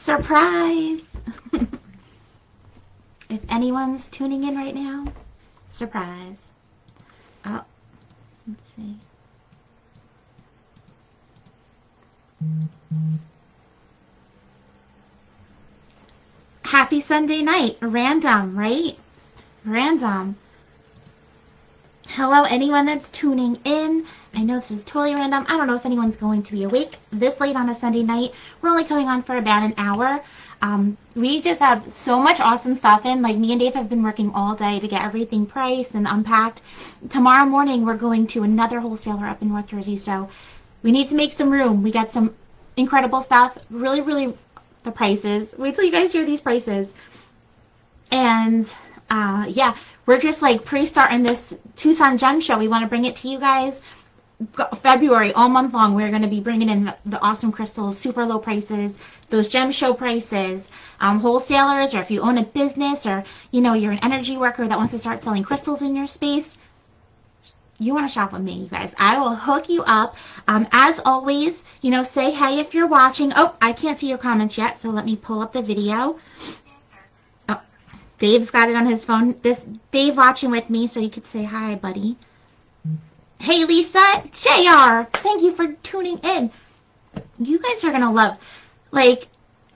Surprise! If anyone's tuning in right now, surprise. Oh, let's see. Happy Sunday night. Random, right? Random. Hello, anyone that's tuning in. I know this is totally random. I don't know if anyone's going to be awake this late on a Sunday night. We're only coming on for about an hour. We just have so much awesome stuff in. Like, me and Dave have been working all day to get everything priced and unpacked. Tomorrow morning, we're going to another wholesaler up in North Jersey, so we need to make some room. We got some incredible stuff. Really, the prices. Wait till you guys hear these prices. And, yeah, we're just, like, pre-starting this Tucson Gem Show. We want to bring it to you guys. February, all month long, we're going to be bringing in the awesome crystals, super low prices, those gem show prices, wholesalers, or if you own a business, or, you know, you're an energy worker that wants to start selling crystals in your space, you want to shop with me, you guys. I will hook you up. As always, you know, say hey if you're watching. Oh, I can't see your comments yet, so let me pull up the video. Oh, Dave's got it on his phone. Dave watching with me, so you could say hi, buddy. Hey, Lisa, JR, thank you for tuning in. You guys are going to love, like,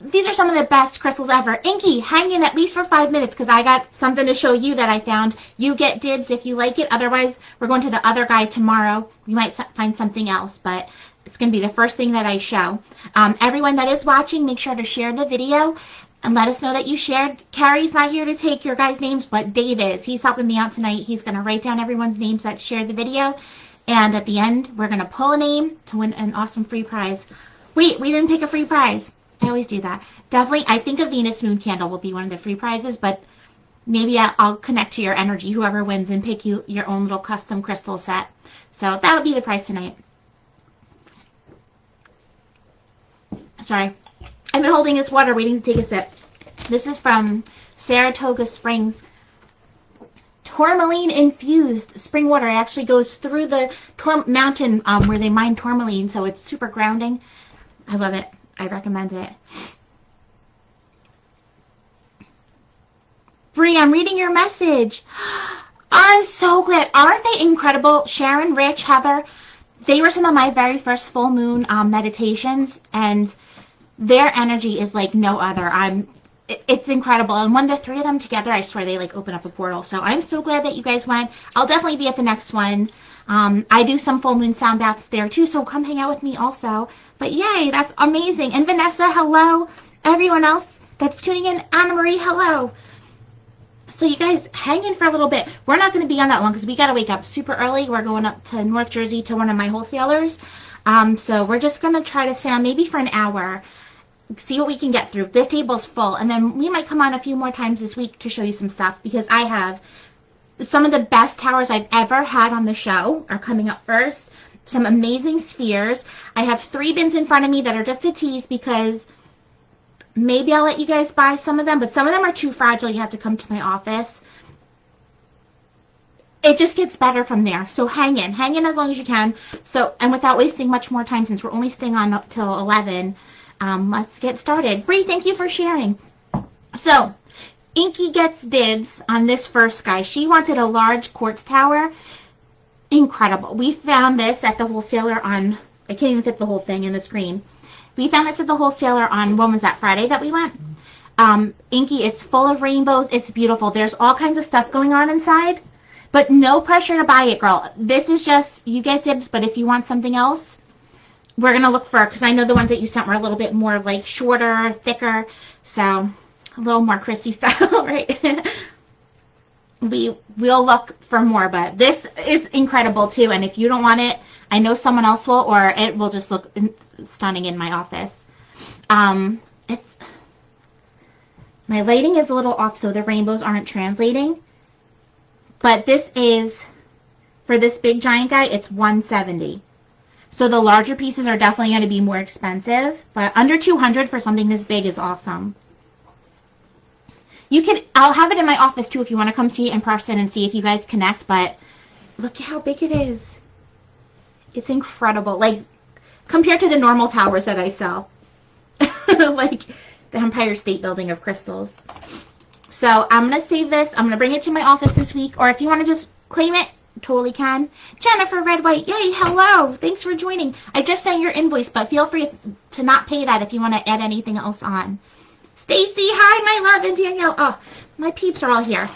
these are some of the best crystals ever. Inky, hang in at least for 5 minutes because I got something to show you that I found. You get dibs if you like it. Otherwise, we're going to the other guy tomorrow. You might find something else, but it's going to be the first thing that I show. Everyone that is watching, make sure to share the video and let us know that you shared. Carrie's not here to take your guys' names, but Dave is. He's helping me out tonight. He's going to write down everyone's names that shared the video. And at the end, we're going to pull a name to win an awesome free prize. Wait, we didn't pick a free prize. I always do that. Definitely, I think a Venus Moon Candle will be one of the free prizes, but maybe I'll connect to your energy, whoever wins, and pick you your own little custom crystal set. So that'll be the prize tonight. Sorry. I've been holding this water waiting to take a sip. This is from Saratoga Springs. Tourmaline infused spring water. It actually goes through the mountain where they mine tourmaline, so it's super grounding. I love it. I recommend it. Bree, I'm reading your message. I'm so glad. Aren't they incredible? Sharon, Rich, Heather, they were some of my very first full moon meditations, and their energy is like no other. It's incredible. And when the three of them together, I swear they like open up a portal. So I'm so glad that you guys went. I'll definitely be at the next one. I do some full moon sound baths there too, so come hang out with me also. But yay, that's amazing. And Vanessa, hello. Everyone else that's tuning in, Anna Marie, hello. So you guys, hang in for a little bit. We're not going to be on that long because we got to wake up super early. We're going up to North Jersey to one of my wholesalers. So we're just going to try to stay on maybe for an hour. See what we can get through. This table's full, and then we might come on a few more times this week to show you some stuff, because I have some of the best towers I've ever had on the show are coming up first. Some amazing spheres. I have 3 bins in front of me that are just a tease, because maybe I'll let you guys buy some of them, but some of them are too fragile. You have to come to my office. It just gets better from there. So hang in as long as you can. So, and without wasting much more time, since we're only staying on up till 11, let's get started. Bree, thank you for sharing. So, Inky gets dibs on this first guy. She wanted a large quartz tower. Incredible. We found this at the wholesaler on, I can't even fit the whole thing in the screen. We found this at the wholesaler on, when was that, Friday that we went? Inky, it's full of rainbows. It's beautiful. There's all kinds of stuff going on inside, but no pressure to buy it, girl. This is just, you get dibs, but if you want something else, we're going to look for, because I know the ones that you sent were a little bit more like shorter, thicker, so a little more Krissy style, right? We'll look for more, but this is incredible too, and if you don't want it, I know someone else will, or it will just look stunning in my office. It's, my lighting is a little off, so the rainbows aren't translating, but this is, for this big giant guy, it's $170. So the larger pieces are definitely going to be more expensive, but under $200 for something this big is awesome. You could, I'll have it in my office too if you want to come see it in person and see if you guys connect, but look at how big it is. It's incredible. Like, compared to the normal towers that I sell. Like, the Empire State Building of crystals. So I'm going to save this. I'm going to bring it to my office this week. Or if you want to just claim it, totally can. Jennifer Red White, yay, hello. Thanks for joining. I just sent your invoice, but feel free to not pay that if you want to add anything else on. Stacy, hi, my love, and Danielle. Oh, my peeps are all here.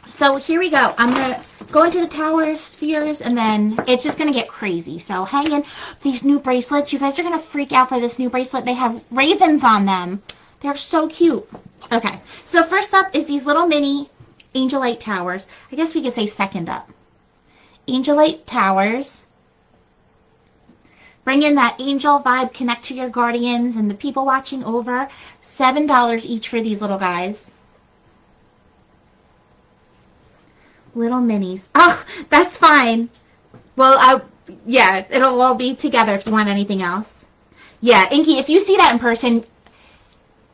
So here we go. I'm going to go into the towers, spheres, and then it's just going to get crazy. So hang in. These new bracelets, you guys are going to freak out for this new bracelet. They have ravens on them. They're so cute. Okay, so first up is these little mini Angelite towers. I guess we could say second up. Angelite towers. Bring in that angel vibe, connect to your guardians and the people watching over. $7 each for these little guys. Little minis. Oh, that's fine. Well, yeah, it'll all be together if you want anything else. Yeah, Inky, if you see that in person,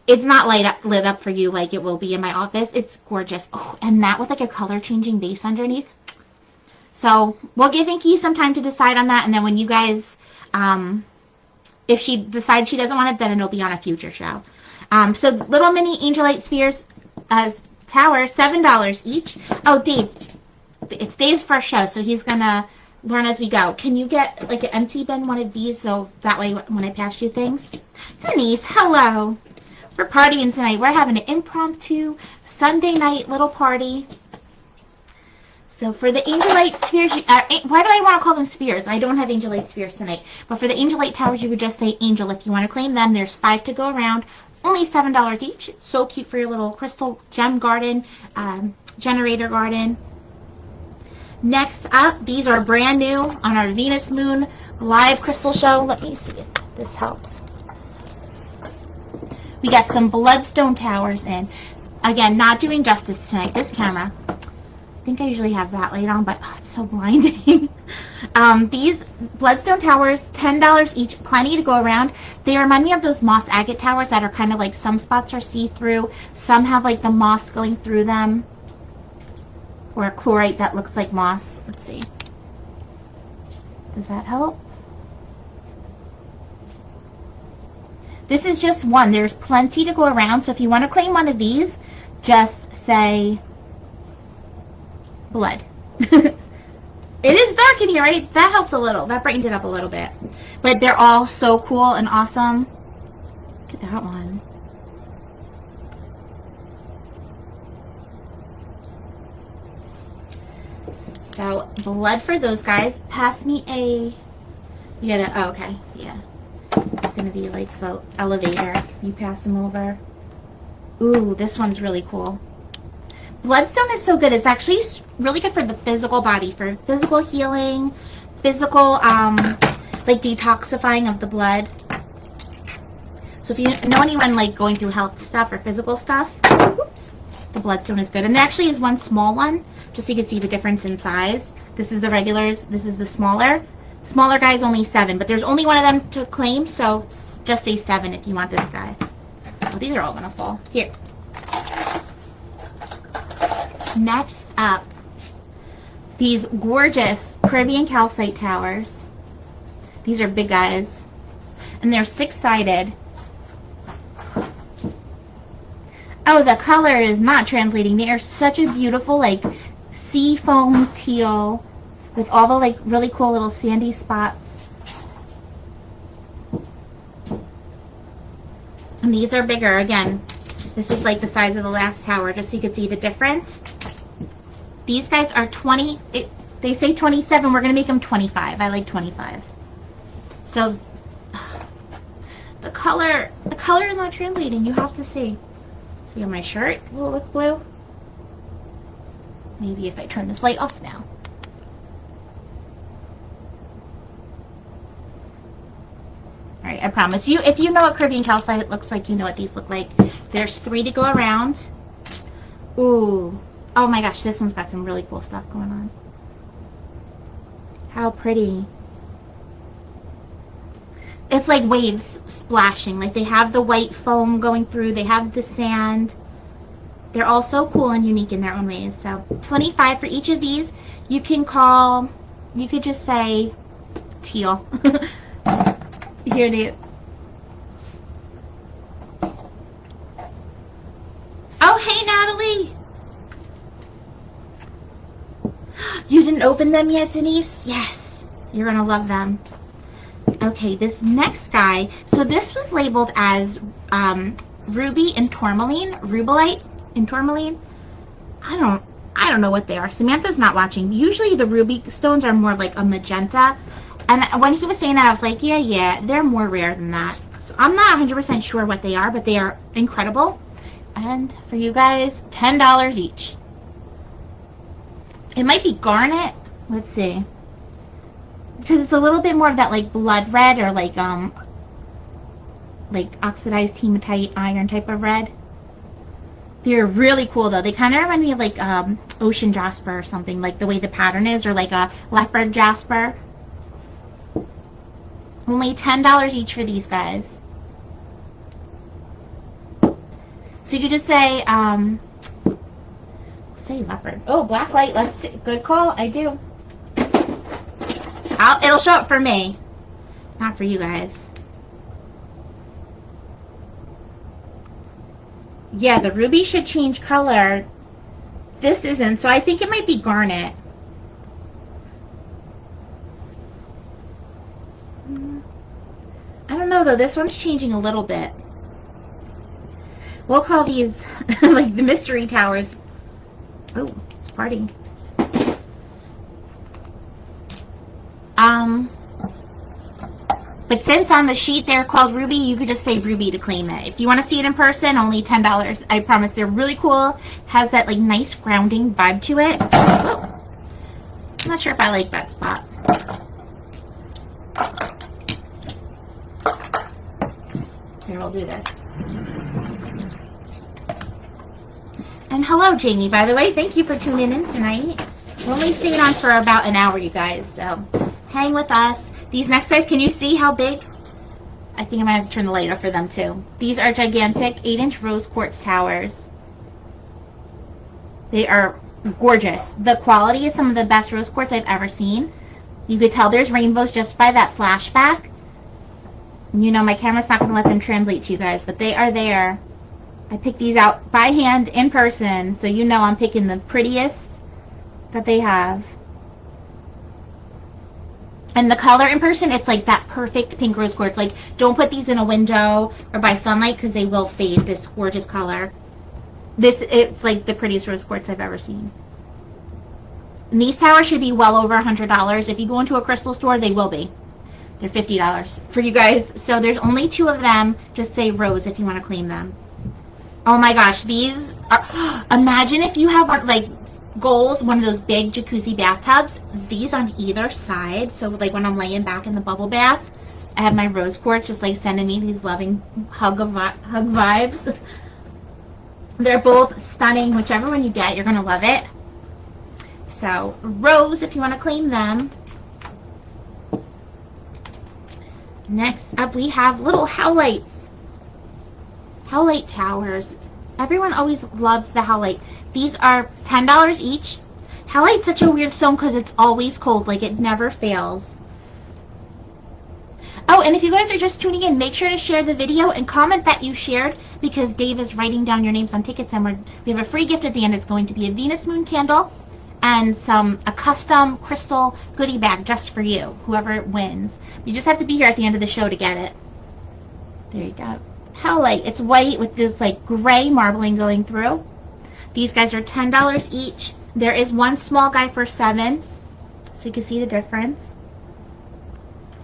it's not lit up for you like it will be in my office. It's gorgeous. Oh, and that with like a color changing base underneath. So we'll give Inky some time to decide on that. And then when you guys, if she decides she doesn't want it, then it'll be on a future show. So little mini Angelite spheres as towers, $7 each. Oh, Dave. It's Dave's first show, so he's going to learn as we go. Can you get like an empty bin, one of these, so that way when I pass you things? Denise, hello. We're partying tonight. We're having an impromptu Sunday night little party. So for the Angelite spheres, why do I want to call them spheres? I don't have Angelite spheres tonight. But for the Angelite towers, you would just say Angel if you want to claim them. There's 5 to go around. Only $7 each. It's so cute for your little crystal gem garden, generator garden. Next up, these are brand new on our Venus Moon live crystal show. Let me see if this helps. We got some bloodstone towers in. Again, not doing justice tonight. This camera. I think I usually have that light on, but oh, it's so blinding. These bloodstone towers, $10 each, plenty to go around. They remind me of those moss agate towers that are kind of like, some spots are see-through, some have like the moss going through them, or a chlorite that looks like moss. Let's see. Does that help? This is just one. There's plenty to go around, so if you want to claim one of these, just say blood. It is dark in here, right? That helps a little. That brightens it up a little bit. But they're all so cool and awesome. Look at that one. So, blood for those guys. Pass me a... You gotta... Oh, okay. Yeah. It's gonna be like the elevator. You pass them over. Ooh, this one's really cool. Bloodstone is so good. It's actually really good for the physical body, for physical healing, physical, like detoxifying of the blood. So if you know anyone like going through health stuff or physical stuff, whoops, the bloodstone is good. And there actually is one small one, just so you can see the difference in size. This is the regulars. This is the smaller. Smaller guy is only 7, but there's only one of them to claim, so just say 7 if you want this guy. Oh, these are all gonna fall. Here. Next up, these gorgeous Caribbean calcite towers. These are big guys, and they're 6-sided. Oh, the color is not translating. They are such a beautiful, like, sea foam teal with all the, like, really cool little sandy spots. And these are bigger. Again, this is like the size of the last tower, just so you can see the difference. These guys are 20. They say 27. We're going to make them 25. I like 25. So the color is not translating. You have to see. See on my shirt, will it look blue? Maybe if I turn this light off now. Alright, I promise you, if you know what Caribbean calcite looks like, you know what these look like. There's 3 to go around. Ooh. Oh my gosh, this one's got some really cool stuff going on. How pretty. It's like waves splashing. Like they have the white foam going through. They have the sand. They're all so cool and unique in their own ways. So 25 for each of these. You can call, you could just say teal. Here it is. hadn't opened them yet, Denise? Yes. You're going to love them. Okay, this next guy. So this was labeled as ruby and tourmaline. Rubellite and tourmaline. I don't know what they are. Samantha's not watching. Usually the ruby stones are more like a magenta. And when he was saying that, I was like, yeah, they're more rare than that. So I'm not 100% sure what they are, but they are incredible. And for you guys, $10 each. It might be garnet. Let's see. Because it's a little bit more of that like blood red or like oxidized hematite iron type of red. They're really cool though. They kind of remind me of like ocean jasper or something, like the way the pattern is, or like a leopard jasper. Only $10 each for these guys. So you could just say, say leopard. Oh, black light. Let's see. Good call. I do. It'll show up for me, not for you guys. Yeah, the ruby should change color. This isn't, so I think it might be garnet. I don't know though, this one's changing a little bit. We'll call these like the mystery towers. Oh, it's party. But since on the sheet they're called ruby, you could just say ruby to claim it. If you want to see it in person, only $10. I promise they're really cool. Has that like nice grounding vibe to it. Oh, I'm not sure if I like that spot. Here, we'll do this. And hello, Jamie, by the way. Thank you for tuning in tonight. We're only staying on for about an hour, you guys, so hang with us. These next guys, can you see how big? I think I might have to turn the light off for them too. These are gigantic 8-inch rose quartz towers. They are gorgeous. The quality is some of the best rose quartz I've ever seen. You could tell there's rainbows just by that flashback. You know my camera's not going to let them translate to you guys, but they are there. I picked these out by hand in person, so you know I'm picking the prettiest that they have. And the color in person, it's like that perfect pink rose quartz. Like, don't put these in a window or by sunlight because they will fade this gorgeous color. It's like the prettiest rose quartz I've ever seen. And these towers should be well over $100. If you go into a crystal store, they will be. They're $50 for you guys. So there's only 2 of them. Just say rose if you want to claim them. Oh my gosh, these are... Imagine if you have one, like... goals, one of those big jacuzzi bathtubs, these on either side, so like when I'm laying back in the bubble bath, I have my rose quartz just like sending me these loving hug vibes. They're both stunning. Whichever one you get, you're gonna love it. So rose if you want to claim them. Next up we have little howlites. Howlite towers. Everyone always loves the howlite. These are $10 each. Howlite's such a weird stone because it's always cold. Like, it never fails. Oh, and if you guys are just tuning in, make sure to share the video and comment that you shared because Dave is writing down your names on tickets and we have a free gift at the end. It's going to be a Venus moon candle and a custom crystal goodie bag just for you, whoever wins. You just have to be here at the end of the show to get it. There you go. Howlite. It's white with this, like, gray marbling going through. These guys are $10 each. There is one small guy for $7, so you can see the difference.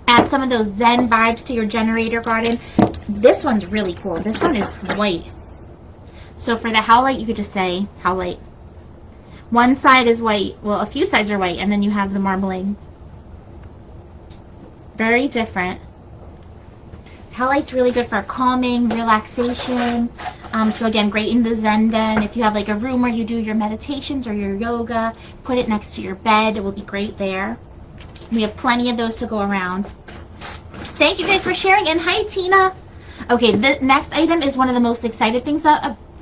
Add some of those zen vibes to your generator garden. This one's really cool. This one is white. So for the howlite, you could just say howlite. One side is white. Well, a few sides are white, and then you have the marbling. Very different. Howlite's really good for calming, relaxation. So again, great in the Zen den. If you have like a room where you do your meditations or your yoga, put it next to your bed. It will be great there. We have plenty of those to go around. Thank you guys for sharing. And hi, Tina. Okay, the next item is one of the most excited things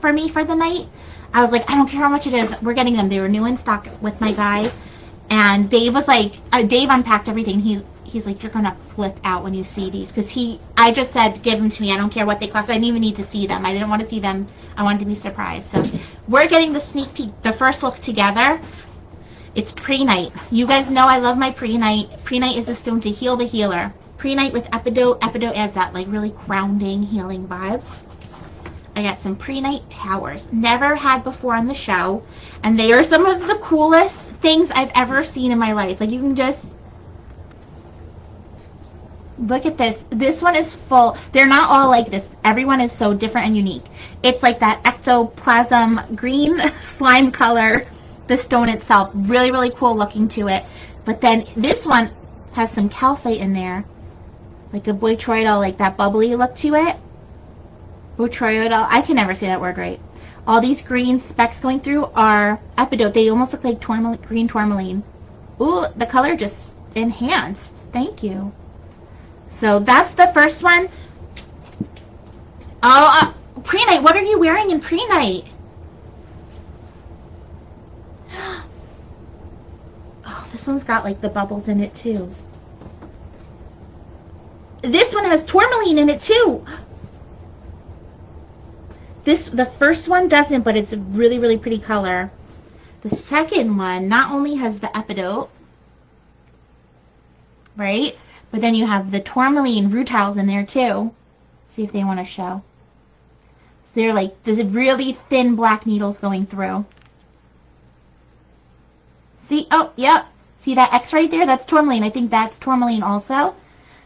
for me for the night. I was like, I don't care how much it is. We're getting them. They were new in stock with my guy. And Dave was like, Dave unpacked everything. He's like, you're going to flip out when you see these. Because I just said, give them to me. I don't care what they cost. I didn't even need to see them. I didn't want to see them. I wanted to be surprised. So we're getting the sneak peek, the first look together. It's pre-night. You guys know I love my pre-night. Pre-night is a stone to heal the healer. Pre-night with epidote. Epidote adds that like really grounding, healing vibe. I got some pre-night towers. Never had before on the show. And they are some of the coolest things I've ever seen in my life. Like, you can just look at this. This one is full. They're not all like this. Everyone is so different and unique. It's like that ectoplasm green slime color. The stone itself. Really, really cool looking to it. But then this one has some calcite in there. Like a botryoidal, like that bubbly look to it. Botryoidal. I can never say that word right. All these green specks going through are epidote. They almost look like green tourmaline. Ooh, the color just enhanced. Thank you. So that's the first one. Oh, pre-night. What are you wearing in pre-night? Oh, this one's got like the bubbles in it too. This one has tourmaline in it too. The first one doesn't, but it's a really, really pretty color. The second one not only has the epidote, right? But then you have the tourmaline rutiles in there too. See if they want to show. So they're like the really thin black needles going through. See? Oh, yep. See that X right there? That's tourmaline. I think that's tourmaline also.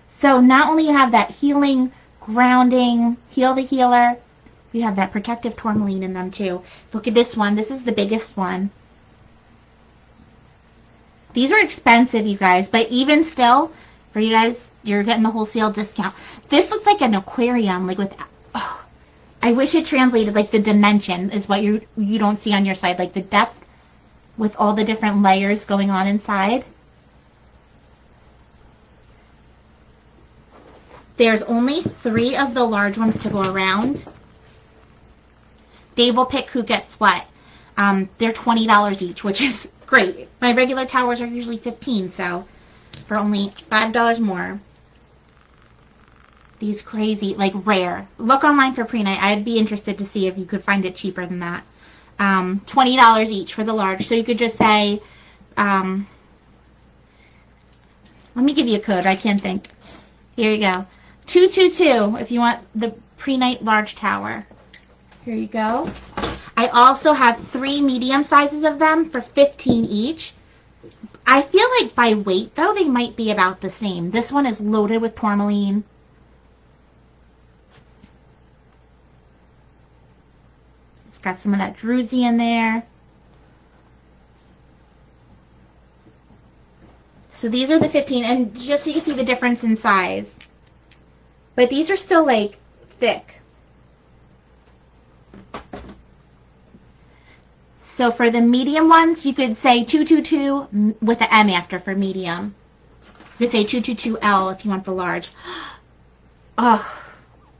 So not only you have that healing, grounding, heal the healer, you have that protective tourmaline in them too. Look at this one. This is the biggest one. These are expensive, you guys, but even still, for you guys, you're getting the wholesale discount. This looks like an aquarium, like with, oh, I wish it translated, like the dimension is what you don't see on your side, like the depth with all the different layers going on inside. There's only 3 of the large ones to go around. Dave will pick who gets what. They're $20 each, which is great. My regular towers are usually $15, so for only $5 more. These crazy, like rare. Look online for pre-night. I'd be interested to see if you could find it cheaper than that. $20 each for the large. So you could just say, let me give you a code. I can't think. Here you go. 222 if you want the pre-night large tower. Here you go. I also have 3 medium sizes of them for $15 each. I feel like by weight, though, they might be about the same. This one is loaded with tourmaline. It's got some of that druzy in there. So these are the 15, and just so you can see the difference in size. But these are still, like, thick. So for the medium ones, you could say 222 with an M after for medium. You could say 222L if you want the large. Oh,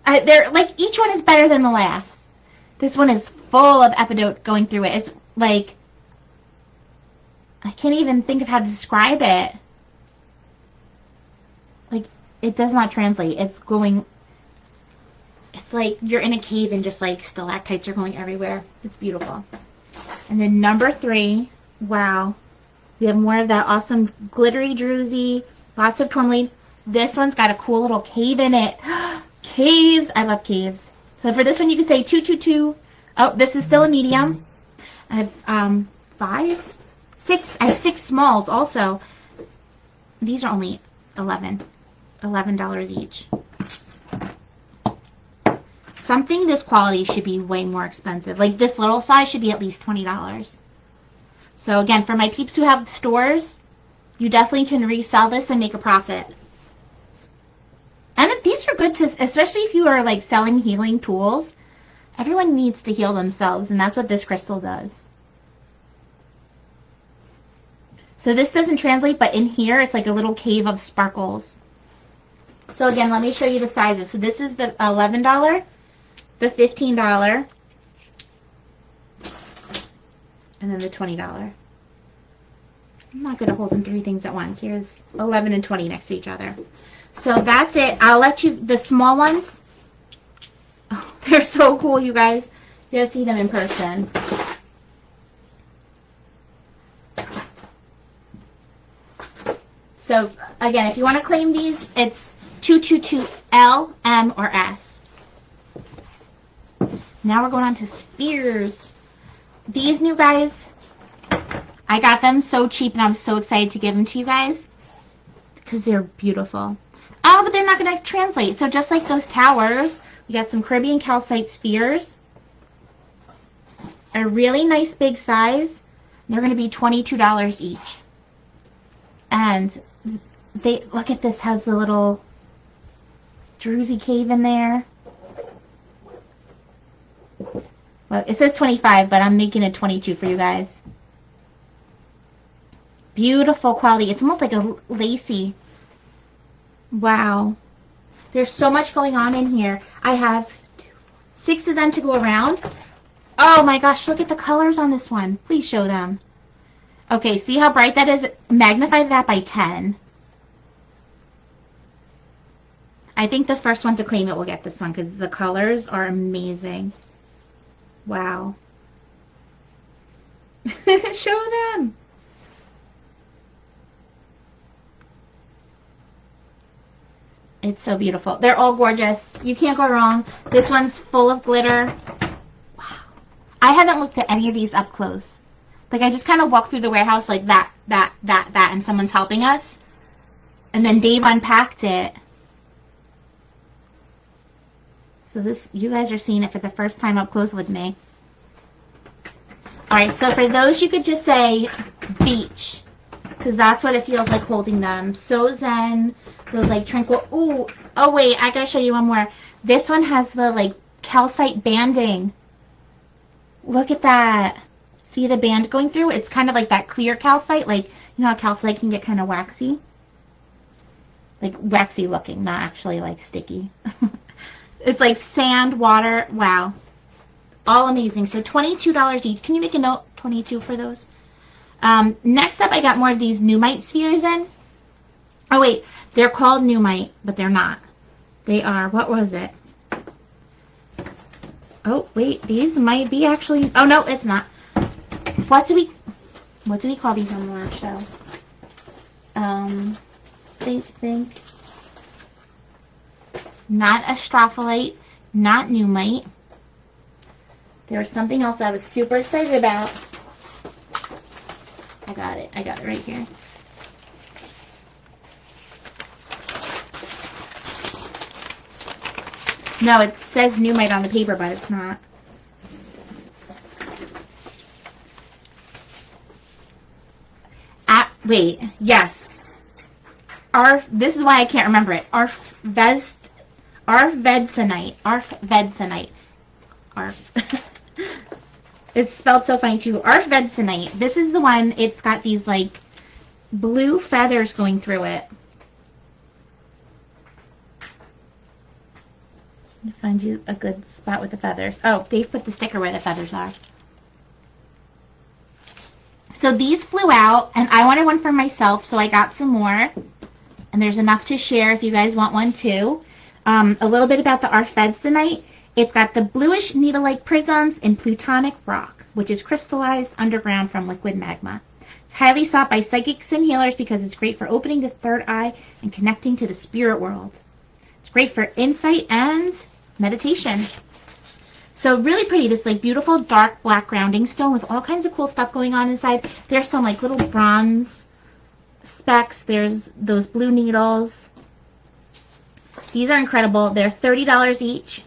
they're like, each one is better than the last. This one is full of epidote going through it. It's like, I can't even think of how to describe it. Like, it does not translate. It's going, it's like you're in a cave and just like stalactites are going everywhere. It's beautiful. And then number 3, wow. We have more of that awesome glittery druzy, lots of tourmaline. This one's got a cool little cave in it. Caves. I love caves. So for this one, you can say 222. Oh, this is still a medium. I have 6. I have 6 smalls also. These are only $11 each. Something this quality should be way more expensive. Like this little size should be at least $20. So again, for my peeps who have stores, you definitely can resell this and make a profit. And these are good to, especially if you are like selling healing tools. Everyone needs to heal themselves, and that's what this crystal does. So this doesn't translate, but in here it's like a little cave of sparkles. So again, let me show you the sizes. So this is the $11, the $15, and then the $20. I'm not good at holding 3 things at once. Here's 11 and 20 next to each other. So that's it. I'll let you, the small ones, oh, they're so cool, you guys. You'll see them in person. So again, if you want to claim these, it's 222L, M, or S. Now we're going on to spheres. These new guys, I got them so cheap and I'm so excited to give them to you guys because they're beautiful. Oh, but they're not going to translate. So just like those towers, we got some Caribbean calcite spheres. A really nice big size. They're going to be $22 each. And they, look at this, has the little Druzy cave in there. Well, it says 25, but I'm making it 22 for you guys. Beautiful quality. It's almost like a lacy. Wow. There's so much going on in here. I have 6 of them to go around. Oh my gosh, look at the colors on this one. Please show them. Okay, see how bright that is? Magnify that by 10. I think the first one to claim it will get this one because the colors are amazing. Wow. Show them. It's so beautiful. They're all gorgeous. You can't go wrong. This one's full of glitter. Wow. I haven't looked at any of these up close. Like, I just kind of walked through the warehouse like that, and someone's helping us. And then Dave unpacked it. So this, you guys are seeing it for the first time up close with me. Alright, so for those, you could just say beach. Because that's what it feels like holding them. So zen. Those, like, tranquil. Ooh. Oh, wait. I gotta show you one more. This one has the, like, calcite banding. Look at that. See the band going through? It's kind of like that clear calcite. Like, you know how calcite can get kind of waxy? Like, waxy looking. Not actually, like, sticky. It's like sand, water. Wow. All amazing. So $22 each. Can you make a note? 22 for those. Next up, I got more of these Numite spheres in. Oh, wait. They're called Numite, but they're not. They are, what was it? Oh, wait. These might be actually, oh, no, it's not. What do we call these on the last show? Think. Not Astrophyllite, not Numite. There was something else I was super excited about. I got it right here. No, it says Numite on the paper, but it's not. Wait, yes. This is why I can't remember it. Arfvedsonite. It's spelled so funny too. Arfvedsonite. This is the one, it's got these like blue feathers going through it. Let me find you a good spot with the feathers. Oh, Dave put the sticker where the feathers are. So these flew out, and I wanted one for myself, so I got some more. And there's enough to share if you guys want one too. A little bit about the Arfvedsonite. It's got the bluish needle-like prisms in plutonic rock, which is crystallized underground from liquid magma. It's highly sought by psychics and healers because it's great for opening the third eye and connecting to the spirit world. It's great for insight and meditation. So really pretty, this like beautiful dark black grounding stone with all kinds of cool stuff going on inside. There's some like little bronze specks. There's those blue needles. These are incredible. They're $30 each.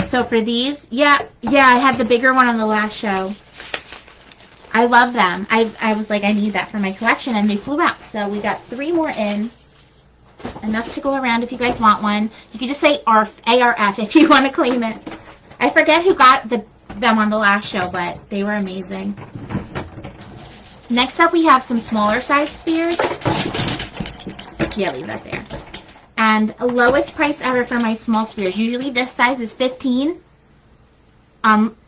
So for these, yeah, I had the bigger one on the last show. I love them. I was like, I need that for my collection, and they flew out. So we got 3 more in. Enough to go around if you guys want one. You can just say ARF, ARF if you want to claim it. I forget who got them on the last show, but they were amazing. Next up, we have some smaller size spheres. Yeah, leave that there. And lowest price ever for my small spheres. Usually this size is $15.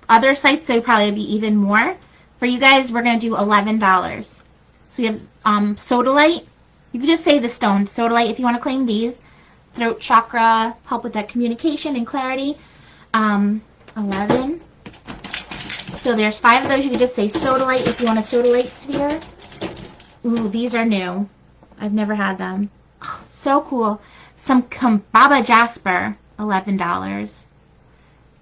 Other sites, they probably be even more. For you guys, we're going to do $11. So we have sodalite. You can just say the stone. Sodalite if you want to claim these. Throat chakra, help with that communication and clarity. 11. So there's 5 of those. You can just say sodalite if you want a sodalite sphere. Ooh, these are new. I've never had them. Oh, so cool. Some Kambaba Jasper, $11.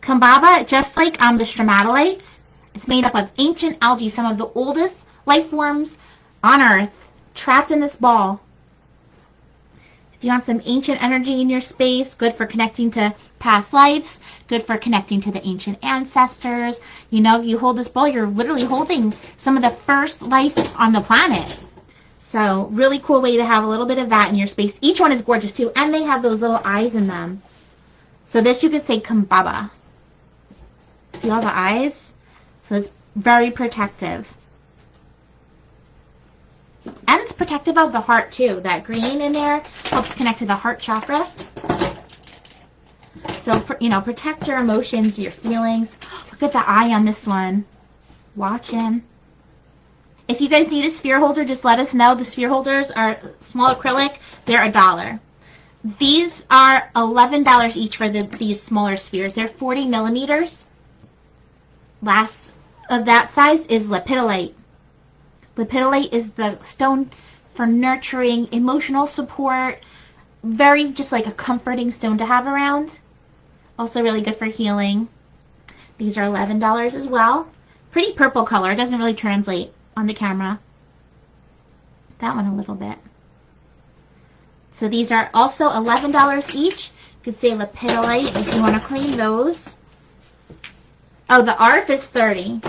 Kambaba, just like the stromatolites, it's made up of ancient algae, some of the oldest life forms on Earth, trapped in this ball. If you want some ancient energy in your space, good for connecting to past lives, good for connecting to the ancient ancestors. You know, if you hold this ball, you're literally holding some of the first life on the planet. So, really cool way to have a little bit of that in your space. Each one is gorgeous too, and they have those little eyes in them. So this you could say Kambaba. See all the eyes? So it's very protective. And it's protective of the heart too. That green in there helps connect to the heart chakra. So, you know, protect your emotions, your feelings. Look at the eye on this one. Watch him. If you guys need a sphere holder, just let us know. The sphere holders are small acrylic. They're $1. These are $11 each for these smaller spheres. They're 40 millimeters. Last of that size is lepidolite. Lepidolite is the stone for nurturing, emotional support. Very just like a comforting stone to have around. Also really good for healing. These are $11 as well. Pretty purple color. It doesn't really translate on the camera. That one a little bit. So these are also $11 each. You could say lepidolite if you want to claim those. Oh, the ARF is $30.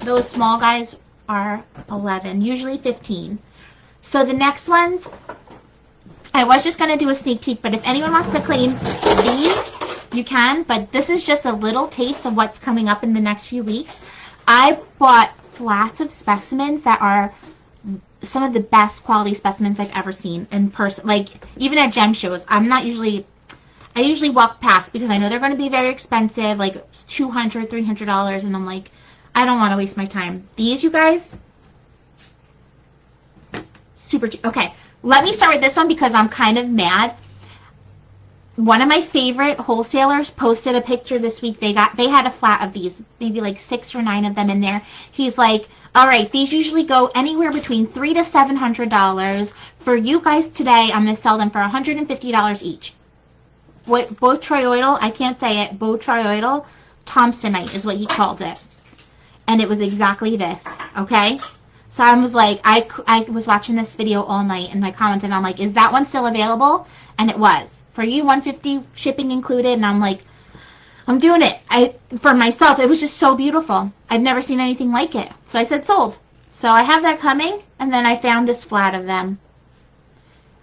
Those small guys are $11, usually $15. So the next ones, I was just going to do a sneak peek, but if anyone wants to claim these, you can. But this is just a little taste of what's coming up in the next few weeks. I bought flats of specimens that are some of the best quality specimens I've ever seen in person. Like, even at gem shows, I usually walk past because I know they're going to be very expensive, like $200, $300, and I'm like, I don't want to waste my time. These, you guys, super cheap. Okay, let me start with this one because I'm kind of mad. One of my favorite wholesalers posted a picture this week. They had a flat of these, maybe like 6 or 9 of them in there. He's like, all right, these usually go anywhere between $300 to $700. For you guys today, I'm going to sell them for $150 each. What botryoidal, I can't say it, botryoidal Thompsonite is what he called it. And it was exactly this, okay? So I was like, I was watching this video all night and I commented, and I'm like, is that one still available? And it was. For you, $150 shipping included, and I'm like, I'm doing it. For myself, it was just so beautiful. I've never seen anything like it. So I said sold. So I have that coming, and then I found this flat of them.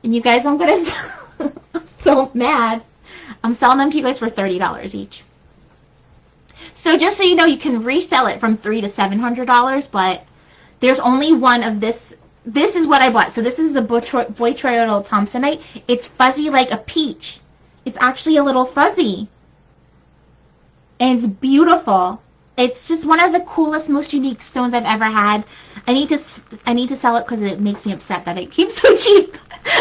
And you guys, I'm so mad. I'm selling them to you guys for $30 each. So just so you know, you can resell it from $300 to $700, but there's only one of this. This is what I bought. So this is the botryoidal Thompsonite. It's fuzzy like a peach. It's actually a little fuzzy. And it's beautiful. It's just one of the coolest, most unique stones I've ever had. I need to sell it because it makes me upset that it keeps so cheap.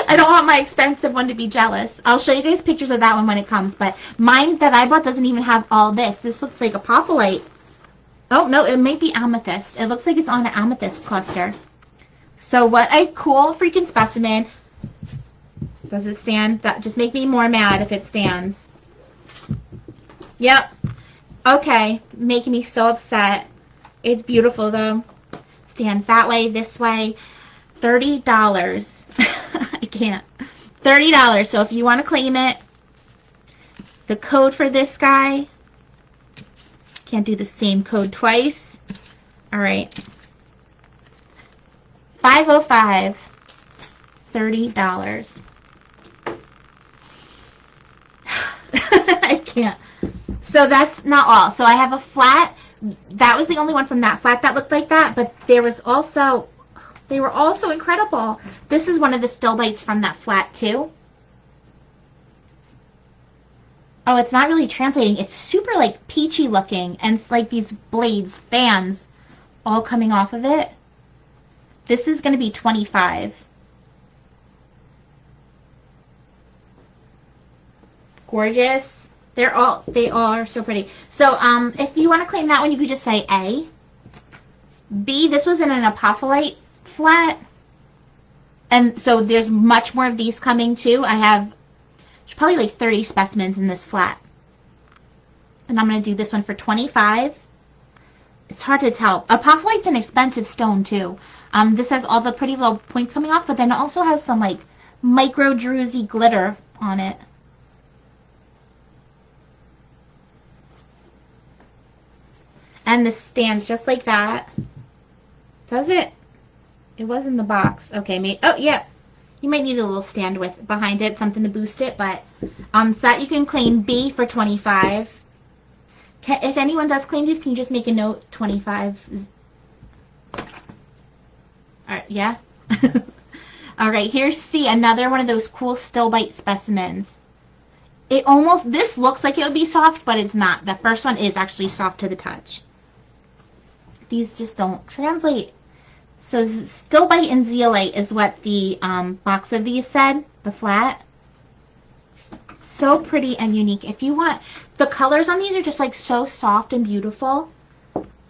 I don't want my expensive one to be jealous. I'll show you guys pictures of that one when it comes. But mine that I bought doesn't even have all this. This looks like apophyllite. Oh, no, it might be amethyst. It looks like it's on an amethyst cluster. So what a cool freaking specimen. Does it stand? That just make me more mad if it stands. Yep. Okay. Making me so upset. It's beautiful though. Stands that way, this way. $30. I can't. $30. So if you want to claim it, the code for this guy, can't do the same code twice. All right. 505. $30. I can't. So that's not all. So I have a flat. That was the only one from that flat that looked like that, but there was also, they were also incredible. This is one of the still bites from that flat too. Oh, it's not really translating. It's super like peachy looking, and it's like these blades, fans, all coming off of it. This is going to be $25. Gorgeous. They all are so pretty. So if you want to claim that one, you could just say A. B, this was in an apophyllite flat. And so there's much more of these coming too. I have probably like 30 specimens in this flat. And I'm going to do this one for $25. It's hard to tell. Apophyllite's an expensive stone too. This has all the pretty little points coming off, but then it also has some like micro druzy glitter on it. And this stands just like that. Does it? It was in the box. Okay, maybe. Oh, yeah. You might need a little stand with behind it, something to boost it, but so that you can claim B for $25. If anyone does claim these, can you just make a note? 25. All right, yeah. All right, here's C, another one of those cool still bite specimens. It almost, this looks like it would be soft, but it's not. The first one is actually soft to the touch. These just don't translate. So still bite and zeolite is what the box of these said, the flat. So pretty and unique. If you want, the colors on these are just like so soft and beautiful.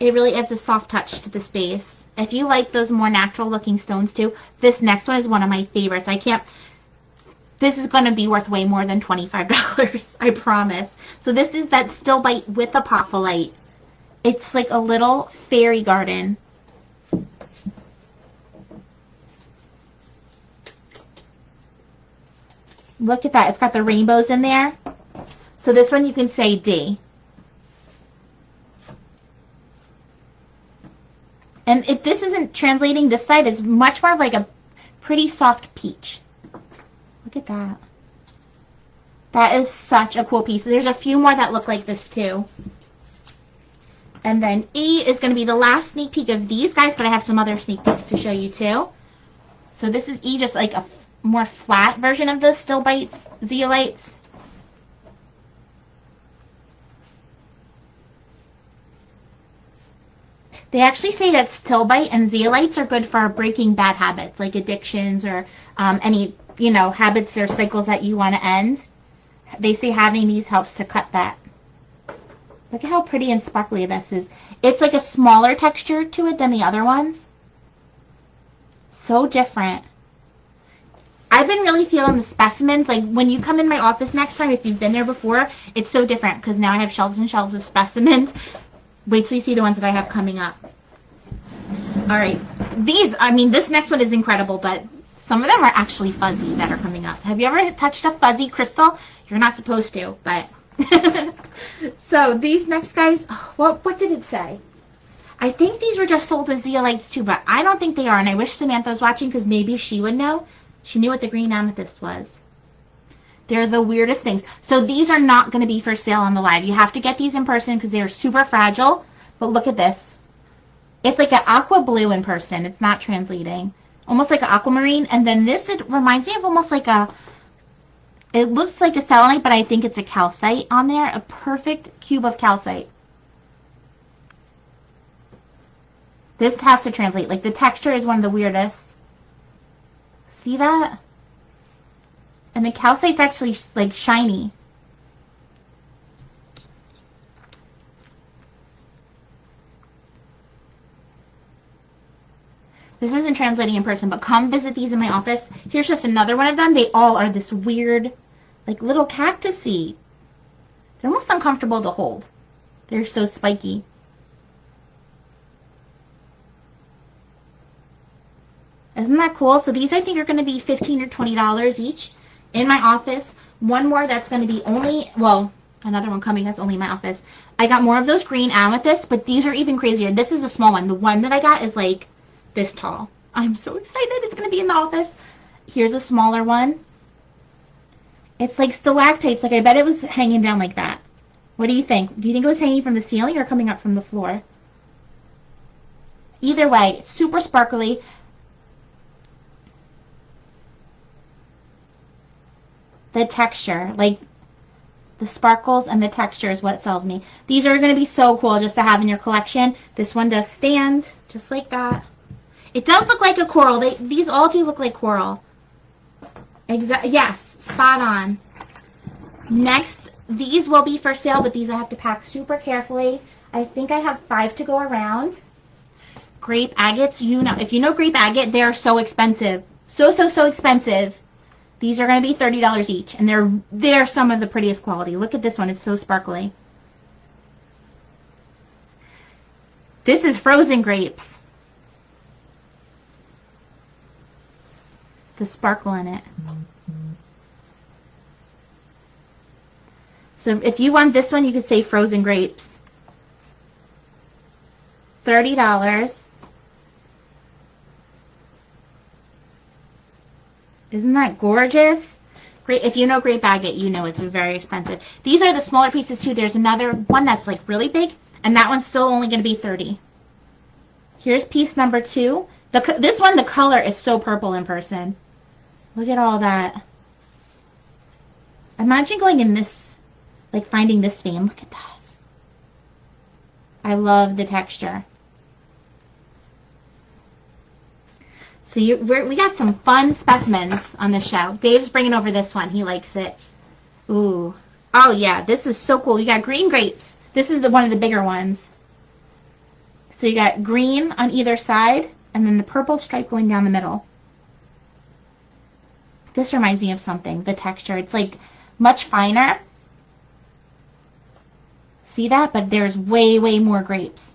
It really adds a soft touch to the space. If you like those more natural looking stones too, this next one is one of my favorites. This is going to be worth way more than $25, I promise. So this is that still bite with apophyllite. It's like a little fairy garden. Look at that. It's got the rainbows in there. So this one you can say D. And if this isn't translating this side, it's much more of like a pretty soft peach. Look at that. That is such a cool piece. There's a few more that look like this too. And then E is going to be the last sneak peek of these guys, but I have some other sneak peeks to show you too. So this is E, just like a more flat version of the still bites, zeolites. They actually say that still bite and zeolites are good for breaking bad habits, like addictions or any, habits or cycles that you want to end. They say having these helps to cut that. Look at how pretty and sparkly this is. It's like a smaller texture to it than the other ones. So different. I've been really feeling the specimens. Like when you come in my office next time, if you've been there before, it's so different because now I have shelves and shelves of specimens. Wait till you see the ones that I have coming up. All right. This next one is incredible, but some of them are actually fuzzy that are coming up. Have you ever touched a fuzzy crystal? You're not supposed to, but... So these next guys, what did it say? I think these were just sold as zeolites too, but I don't think they are, and I wish Samantha was watching because maybe she would know. She knew what the green amethyst was. They're the weirdest things. So these are not going to be for sale on the live. You have to get these in person because they are super fragile. But look at this. It's like an aqua blue in person. It's not translating. Almost like an aquamarine. And then this, it reminds me of almost like it looks like a selenite, but I think it's a calcite on there. A perfect cube of calcite. This has to translate. Like the texture is one of the weirdest. See that? And the calcite's actually like shiny. This isn't translating in person, but come visit these in my office. Here's just another one of them. They all are this weird, like little cactusy. They're almost uncomfortable to hold. They're so spiky. Isn't that cool? So these I think are going to be $15 or $20 each in my office. One more that's going to be only, well, another one coming that's only in my office. I got more of those green amethysts, but these are even crazier. This is a small one. The one that I got is like this tall. I'm so excited. It's going to be in the office. Here's a smaller one. It's like stalactites. Like I bet it was hanging down like that. What do you think? Do you think it was hanging from the ceiling or coming up from the floor? Either way, it's super sparkly. The texture, like the sparkles and the texture is what sells me. These are going to be so cool just to have in your collection. This one does stand just like that. It does look like a coral. These all do look like coral. Yes, spot on. Next, these will be for sale, but these I have to pack super carefully. I think I have 5 to go around. Grape agates, if you know grape agate, they are so expensive. So, so, so expensive. These are going to be $30 each, and they're some of the prettiest quality. Look at this one. It's so sparkly. This is frozen grapes. The sparkle in it. So if you want this one, you could say frozen grapes. $30. Isn't that gorgeous? Great. If you know grape agate, you know it's very expensive. These are the smaller pieces too. There's another one that's like really big, and that one's still only going to be $30. Here's piece number 2. This one, the color is so purple in person. Look at all that. Imagine going in this, like finding this vein. Look at that. I love the texture. So we got some fun specimens on the show. Dave's bringing over this one. He likes it. Ooh. Oh, yeah. This is so cool. You got green grapes. This is one of the bigger ones. So you got green on either side, and then the purple stripe going down the middle. This reminds me of something, the texture. It's like much finer. See that? But there's way, way more grapes.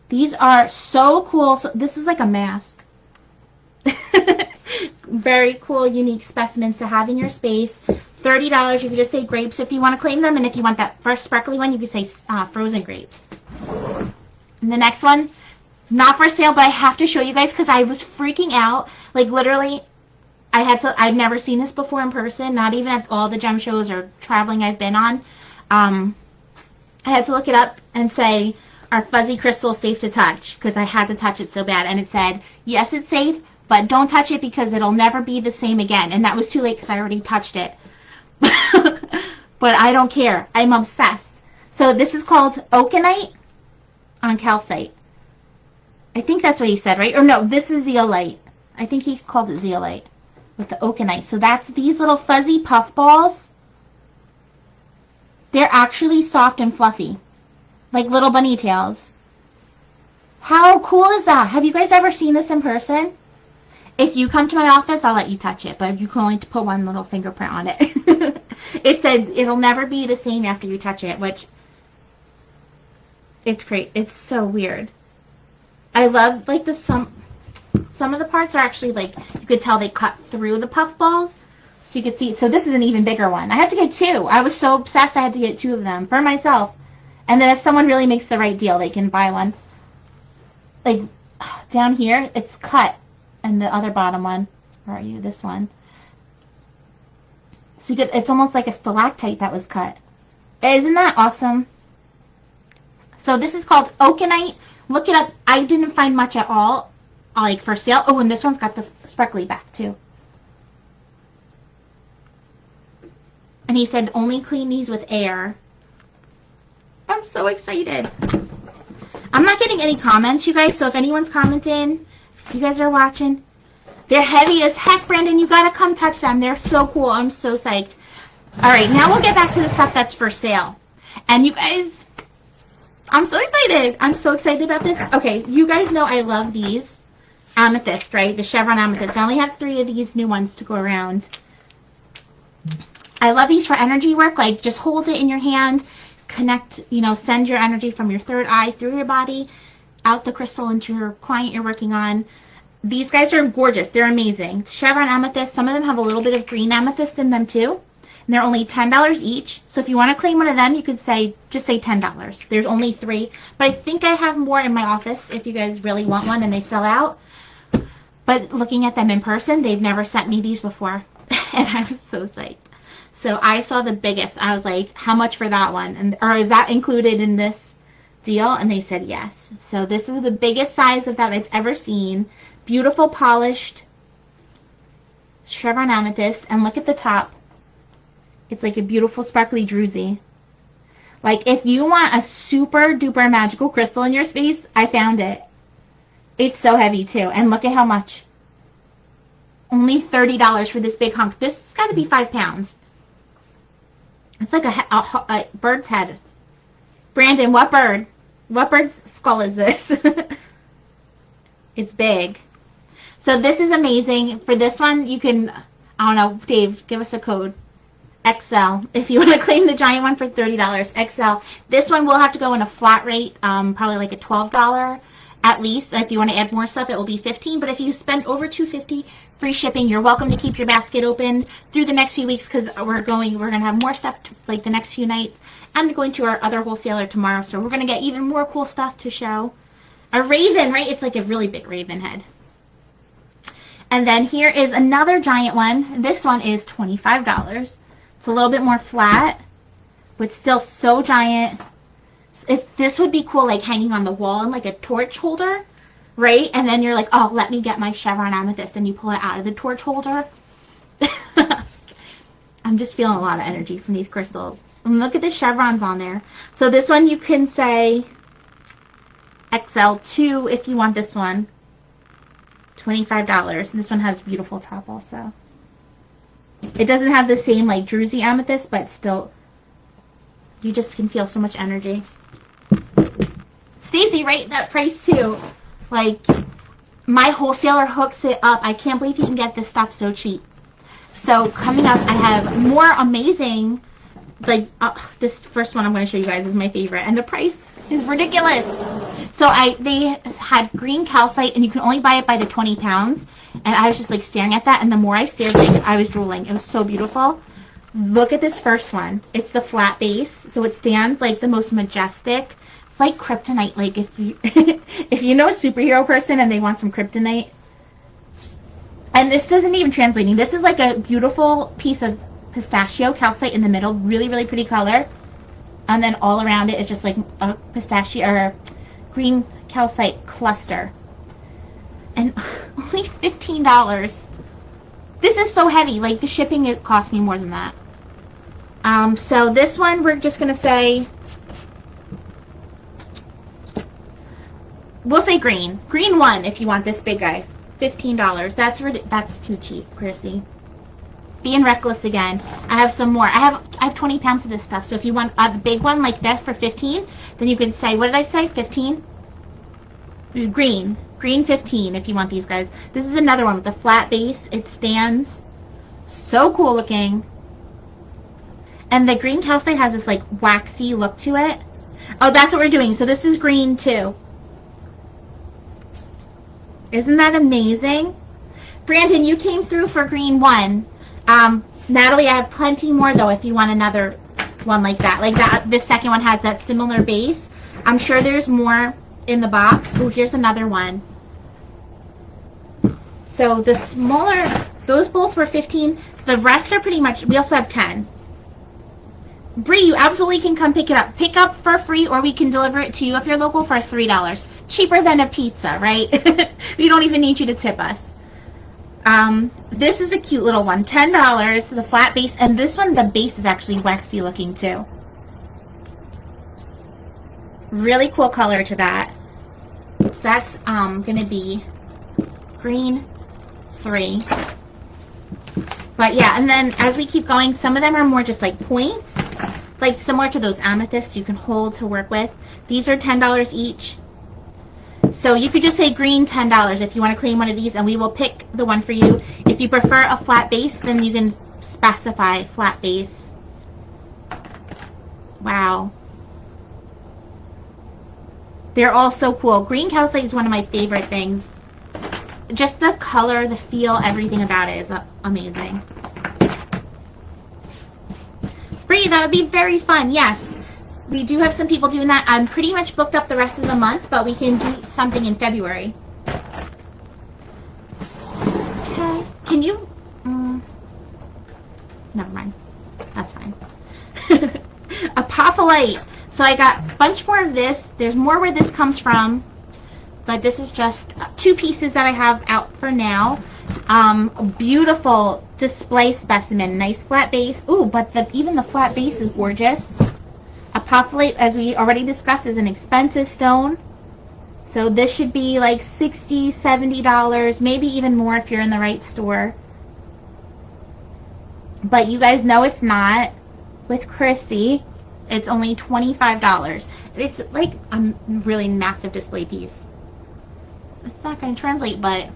These are so cool. So this is like a mask. Very cool, unique specimens to have in your space. $30. You can just say grapes if you want to claim them. And if you want that first sparkly one, you can say frozen grapes. And the next one, not for sale, but I have to show you guys because I was freaking out. Like literally, I've never seen this before in person, not even at all the gem shows or traveling I've been on. I had to look it up and say, are fuzzy crystals safe to touch? Because I had to touch it so bad. And it said, yes, it's safe, but don't touch it because it'll never be the same again. And that was too late because I already touched it. But I don't care. I'm obsessed. So this is called oakenite on calcite. I think that's what he said, right? Or no, this is zeolite. I think he called it zeolite with the oakenite. So that's these little fuzzy puff balls. They're actually soft and fluffy, like little bunny tails. How cool is that? Have you guys ever seen this in person? If you come to my office, I'll let you touch it, but you can only put one little fingerprint on it. It said it'll never be the same after you touch it, which it's great. It's so weird. I love like some of the parts are actually like you could tell they cut through the puff balls, so you could see. So this is an even bigger one. I had to get 2. I was so obsessed. I had to get 2 of them for myself. And then if someone really makes the right deal, they can buy one. Like down here, it's cut. And the other bottom one, where are you? This one. So you get, it's almost like a stalactite that was cut. Isn't that awesome? So this is called oakenite. Look it up. I didn't find much at all, like for sale. Oh, and this one's got the sparkly back too. And he said only clean these with air. I'm so excited. I'm not getting any comments, you guys. So if anyone's commenting, if you guys are watching, they're heavy as heck, Brandon. You gotta come touch them. They're so cool. I'm so psyched. All right, now we'll get back to the stuff that's for sale. And you guys, I'm so excited. I'm so excited about this. Okay, you guys know I love these amethyst, right? The chevron amethyst. I only have 3 of these new ones to go around. I love these for energy work. Like, just hold it in your hand, connect, you know, send your energy from your third eye through your body, out the crystal into your client you're working on. These guys are gorgeous. They're amazing. Chevron amethyst. Some of them have a little bit of green amethyst in them too. And they're only $10 each. So if you want to claim one of them, you could say, just say $10. There's only 3. But I think I have more in my office if you guys really want one and they sell out. But looking at them in person, they've never sent me these before. And I was so psyched. So I saw the biggest. I was like, how much for that one? And or is that included in this deal? And they said yes. So this is the biggest size of that I've ever seen. Beautiful polished chevron amethyst. And look at the top. It's like a beautiful sparkly druzy. Like if you want a super duper magical crystal in your space, I found it. It's so heavy too. And look at how much. Only $30 for this big hunk. This has got to be 5 pounds. It's like a bird's head. Brandon, what bird? What bird's skull is this? It's big. So this is amazing. For this one, you can, I don't know, Dave, give us a code. XL, if you want to claim the giant one for $30. XL. This one will have to go in a flat rate, probably like a $12 at least. If you want to add more stuff, it will be $15. But if you spend over $250, free shipping. You're welcome to keep your basket open through the next few weeks because we're gonna have more stuff like the next few nights. I'm going to our other wholesaler tomorrow, so we're gonna get even more cool stuff to show. A raven, right? It's like a really big raven head. And then here is another giant one. This one is $25. It's a little bit more flat, but still so giant. If this would be cool, like hanging on the wall and like a torch holder, right? And then you're like, oh, let me get my chevron amethyst, and you pull it out of the torch holder. I'm just feeling a lot of energy from these crystals. And look at the chevrons on there. So this one you can say XL2 if you want this one. $25. And this one has beautiful top also. It doesn't have the same like druzy amethyst, but still, you just can feel so much energy. Stacy, right? That price too. Like, my wholesaler hooks it up. I can't believe you can get this stuff so cheap. So coming up, I have more amazing, like, this first one I'm going to show you guys is my favorite, and the price is ridiculous. So they had green calcite, and you can only buy it by the 20 pounds, and I was just like staring at that, and the more I stared, like, I was drooling. It was so beautiful. Look at this first one. It's the flat base, so it stands like the most majestic. It's like kryptonite. Like if you if you know a superhero person and they want some kryptonite. And this isn't even translating. This is like a beautiful piece of pistachio calcite in the middle. Really, really pretty color. And then all around it is just like a pistachio or green calcite cluster. And only $15. This is so heavy. Like, the shipping, it cost me more than that. So this one, we're just going to say, we'll say green. Green 1 if you want this big guy. $15. That's too cheap, Krissy. Being reckless again. I have some more. I have 20 pounds of this stuff. So if you want a big one like this for 15, then you can say, what did I say? 15? Green. Green 15 if you want these guys. This is another one with a flat base. It stands so cool looking. And the green calcite has this like waxy look to it. Oh, that's what we're doing. So this is green too. Isn't that amazing? Brandon, you came through for green 1. Natalie, I have plenty more though if you want another one like that. Like that, this second one has that similar base. I'm sure there's more in the box. Oh, here's another one. So the smaller, those both were 15. The rest are pretty much, we also have 10. Bree, you absolutely can come pick it up. Pick up for free, or we can deliver it to you if you're local for $3. Cheaper than a pizza, right? We don't even need you to tip us. This is a cute little one. $10, the flat base, and this one, the base is actually waxy looking too. Really cool color to that. So that's gonna be green 3. But yeah, and then as we keep going, some of them are more just like points, like similar to those amethysts you can hold to work with. These are $10 each. So you could just say green $10 if you want to claim one of these, and we will pick the one for you. If you prefer a flat base, then you can specify flat base. Wow. They're all so cool. Green calcite is one of my favorite things. Just the color, the feel, everything about it is amazing. Bree, that would be very fun. Yes, we do have some people doing that. I'm pretty much booked up the rest of the month, but we can do something in February. Okay. Can you... never mind. That's fine. Apophyllite. So I got a bunch more of this. There's more where this comes from. But this is just 2 pieces that I have out for now. A beautiful display specimen. Nice flat base. Ooh, but even the flat base is gorgeous. Apophyllite, as we already discussed, is an expensive stone. So this should be like $60, $70, maybe even more if you're in the right store. But you guys know it's not. With Krissy, it's only $25. It's like a really massive display piece. It's not going to translate, but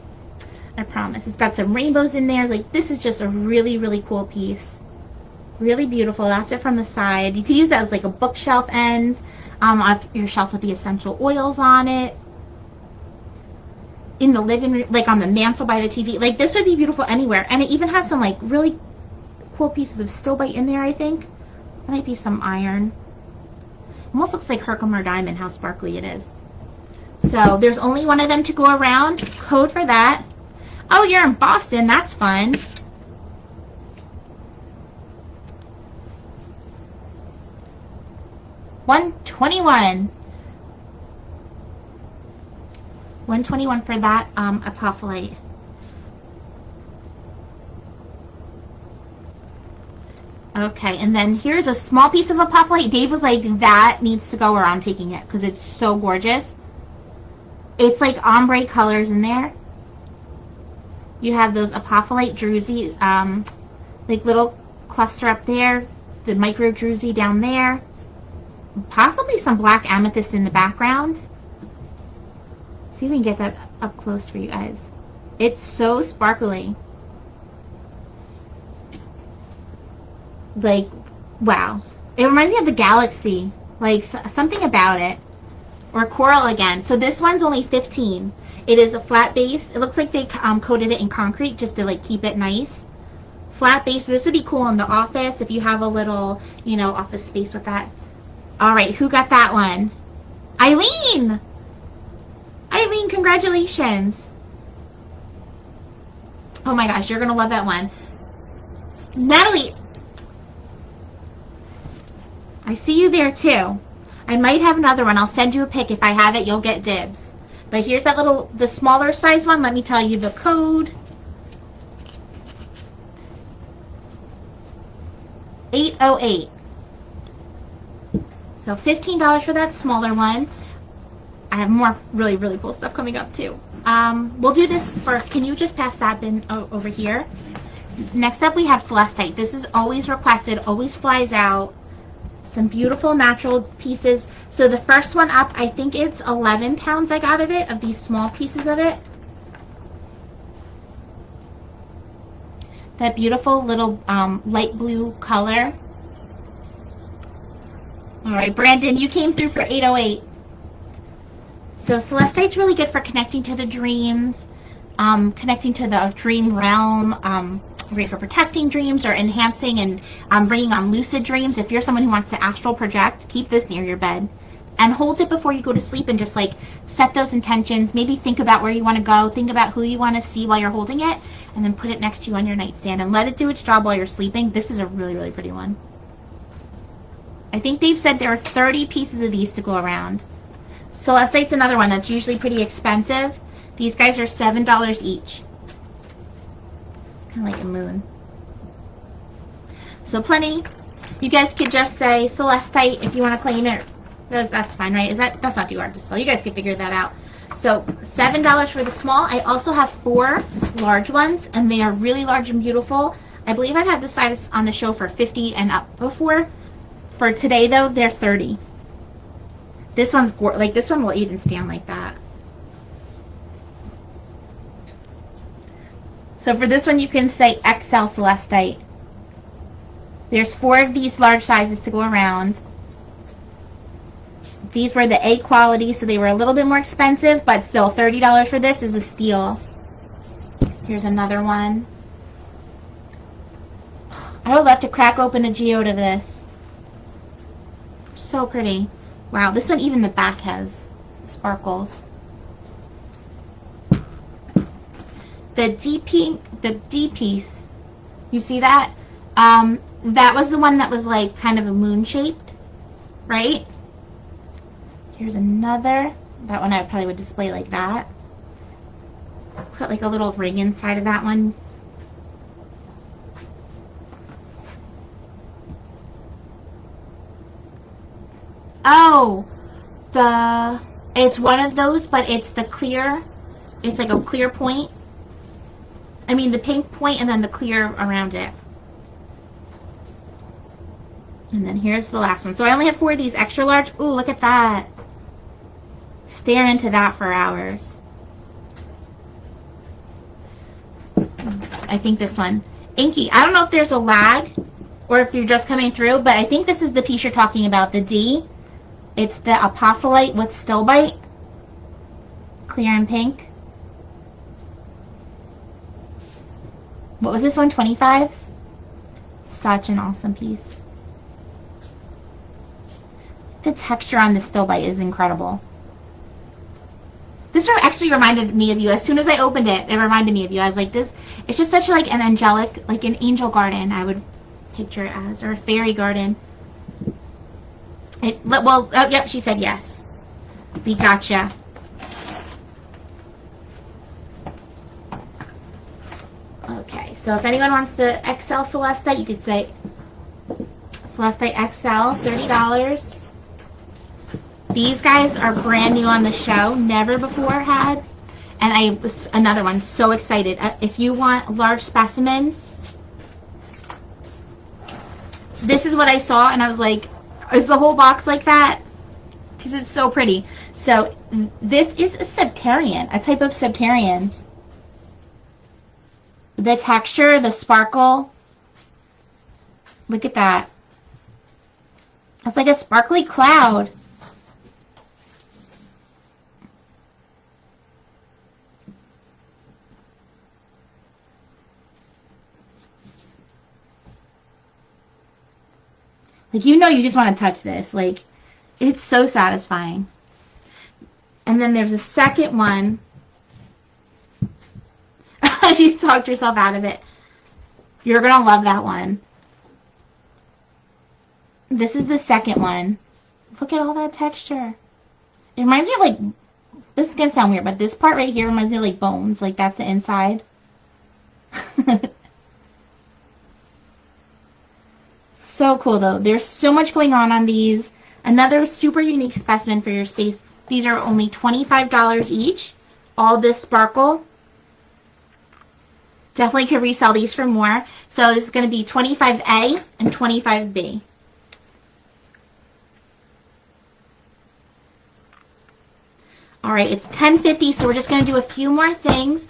I promise. It's got some rainbows in there. Like, this is just a really, really cool piece. Really beautiful. That's it from the side. You could use that as like a bookshelf ends, off your shelf with the essential oils on it. In the living room, like on the mantle by the TV. Like, this would be beautiful anywhere. And it even has some like really cool pieces of steel bite in there, I think. There might be some iron. Almost looks like Herkimer diamond, how sparkly it is. So there's only one of them to go around. Code for that. Oh, you're in Boston. That's fun. $121. $121 for that apophyllite. Okay, and then here's a small piece of apophyllite. Dave was like, that needs to go where I'm taking it because it's so gorgeous. It's like ombre colors in there. You have those apophyllite drusies, like little cluster up there, the micro druzy down there, possibly some black amethyst in the background. See if we can get that up close for you guys. It's so sparkly. Like, wow. It reminds me of the galaxy. Like, something about it. Or coral again. So this one's only $15. It is a flat base. It looks like they coated it in concrete just to like keep it nice. Flat base. So this would be cool in the office if you have a little, you know, office space with that. All right, who got that one? Eileen! Eileen, congratulations. Oh my gosh, you're going to love that one. Natalie, I see you there too. I might have another one. I'll send you a pic. If I have it, you'll get dibs. But here's that little, the smaller size one. Let me tell you the code. 808. So $15 for that smaller one. I have more really, really cool stuff coming up too. We'll do this first. Can you just pass that bin over here? Next up we have celestite. This is always requested, always flies out. Some beautiful natural pieces. So the first one up, I think it's 11 pounds I got of it, of these small pieces of it. That beautiful little light blue color. All right, Brandon, you came through for 808. So celestite's really good for connecting to the dreams, connecting to the dream realm, great for protecting dreams or enhancing and bringing on lucid dreams. If you're someone who wants to astral project, keep this near your bed and hold it before you go to sleep and just like set those intentions. Maybe think about where you want to go, think about who you want to see while you're holding it, and then put it next to you on your nightstand and let it do its job while you're sleeping. This is a really, really pretty one. I think Dave said there are 30 pieces of these to go around. Celestite's another one that's usually pretty expensive. These guys are $7 each. It's kind of like a moon. So plenty. You guys could just say celestite if you want to claim it. That's fine, right? That's not too hard to spell. You guys can figure that out. So $7 for the small. I also have 4 large ones, and they are really large and beautiful. I believe I've had this size on the show for 50 and up before. For today, though, they're 30. This one's like this one will even stand like that. So for this one, you can say XL celestite. There's 4 of these large sizes to go around. These were the A quality, so they were a little bit more expensive, but still $30 for this is a steal. Here's another one. I would love to crack open a geode of this. So pretty. Wow, this one, even the back has sparkles. The D piece, you see that? That was the one that was like kind of a moon shaped, right? Here's another. That one I probably would display like that. Put like a little ring inside of that one. Oh, it's one of those, but it's the clear, it's like a clear point. I mean the pink point and then the clear around it. And then here's the last one. So I only have 4 of these extra large. Ooh, look at that. Stare into that for hours. I think this one. Inky. I don't know if there's a lag or if you're just coming through, but I think this is the piece you're talking about, the D. It's the apophyllite with still bite. Clear and pink. What was this one, 25? Such an awesome piece. The texture on this still bite is incredible. This actually reminded me of you. As soon as I opened it, it reminded me of you. I was like, this, it's just such like an angelic, like an angel garden, I would picture it as, or a fairy garden. Well, oh, yep, she said yes. We gotcha. Okay, so if anyone wants the XL Celestite, you could say Celestite XL, $30. These guys are brand new on the show, never before had. And I was, another one, so excited. If you want large specimens, this is what I saw, and I was like, is the whole box like that? Because it's so pretty. So this is a Septarian, a type of Septarian. The texture, the sparkle, look at that. It's like a sparkly cloud. Like, you know, you just want to touch this. Like, it's so satisfying. And then there's a second one. You talked yourself out of it. You're going to love that one. This is the second one. Look at all that texture. It reminds me of, like, this is going to sound weird, but this part right here reminds me of, like, bones. Like, that's the inside. So cool, though. There's so much going on these. Another super unique specimen for your space. These are only $25 each. All this sparkle. Definitely could resell these for more. So this is going to be 25A and 25B. All right, it's 10:50, so we're just going to do a few more things.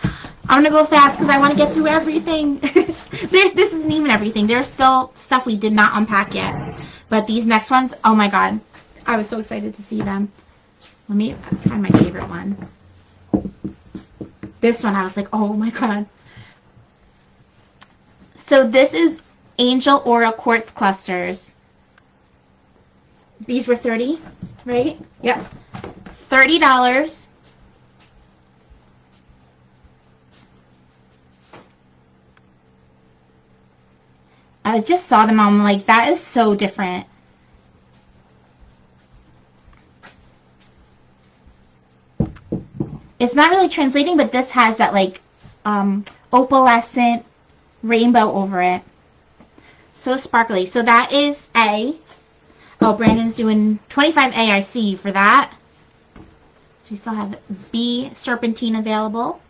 I'm going to go fast because I want to get through everything. This isn't even everything. There's still stuff we did not unpack yet. But these next ones, oh my God. I was so excited to see them. Let me find my favorite one. This one, I was like, oh my God. So this is Angel Aura Quartz Clusters. These were 30, right? Yep. $30. I just saw them. I'm like, that is so different. It's not really translating, but this has that like opalescent rainbow over it. So sparkly. So that is A. Oh, Brandon's doing 25A. I see you for that. So we still have B serpentine available.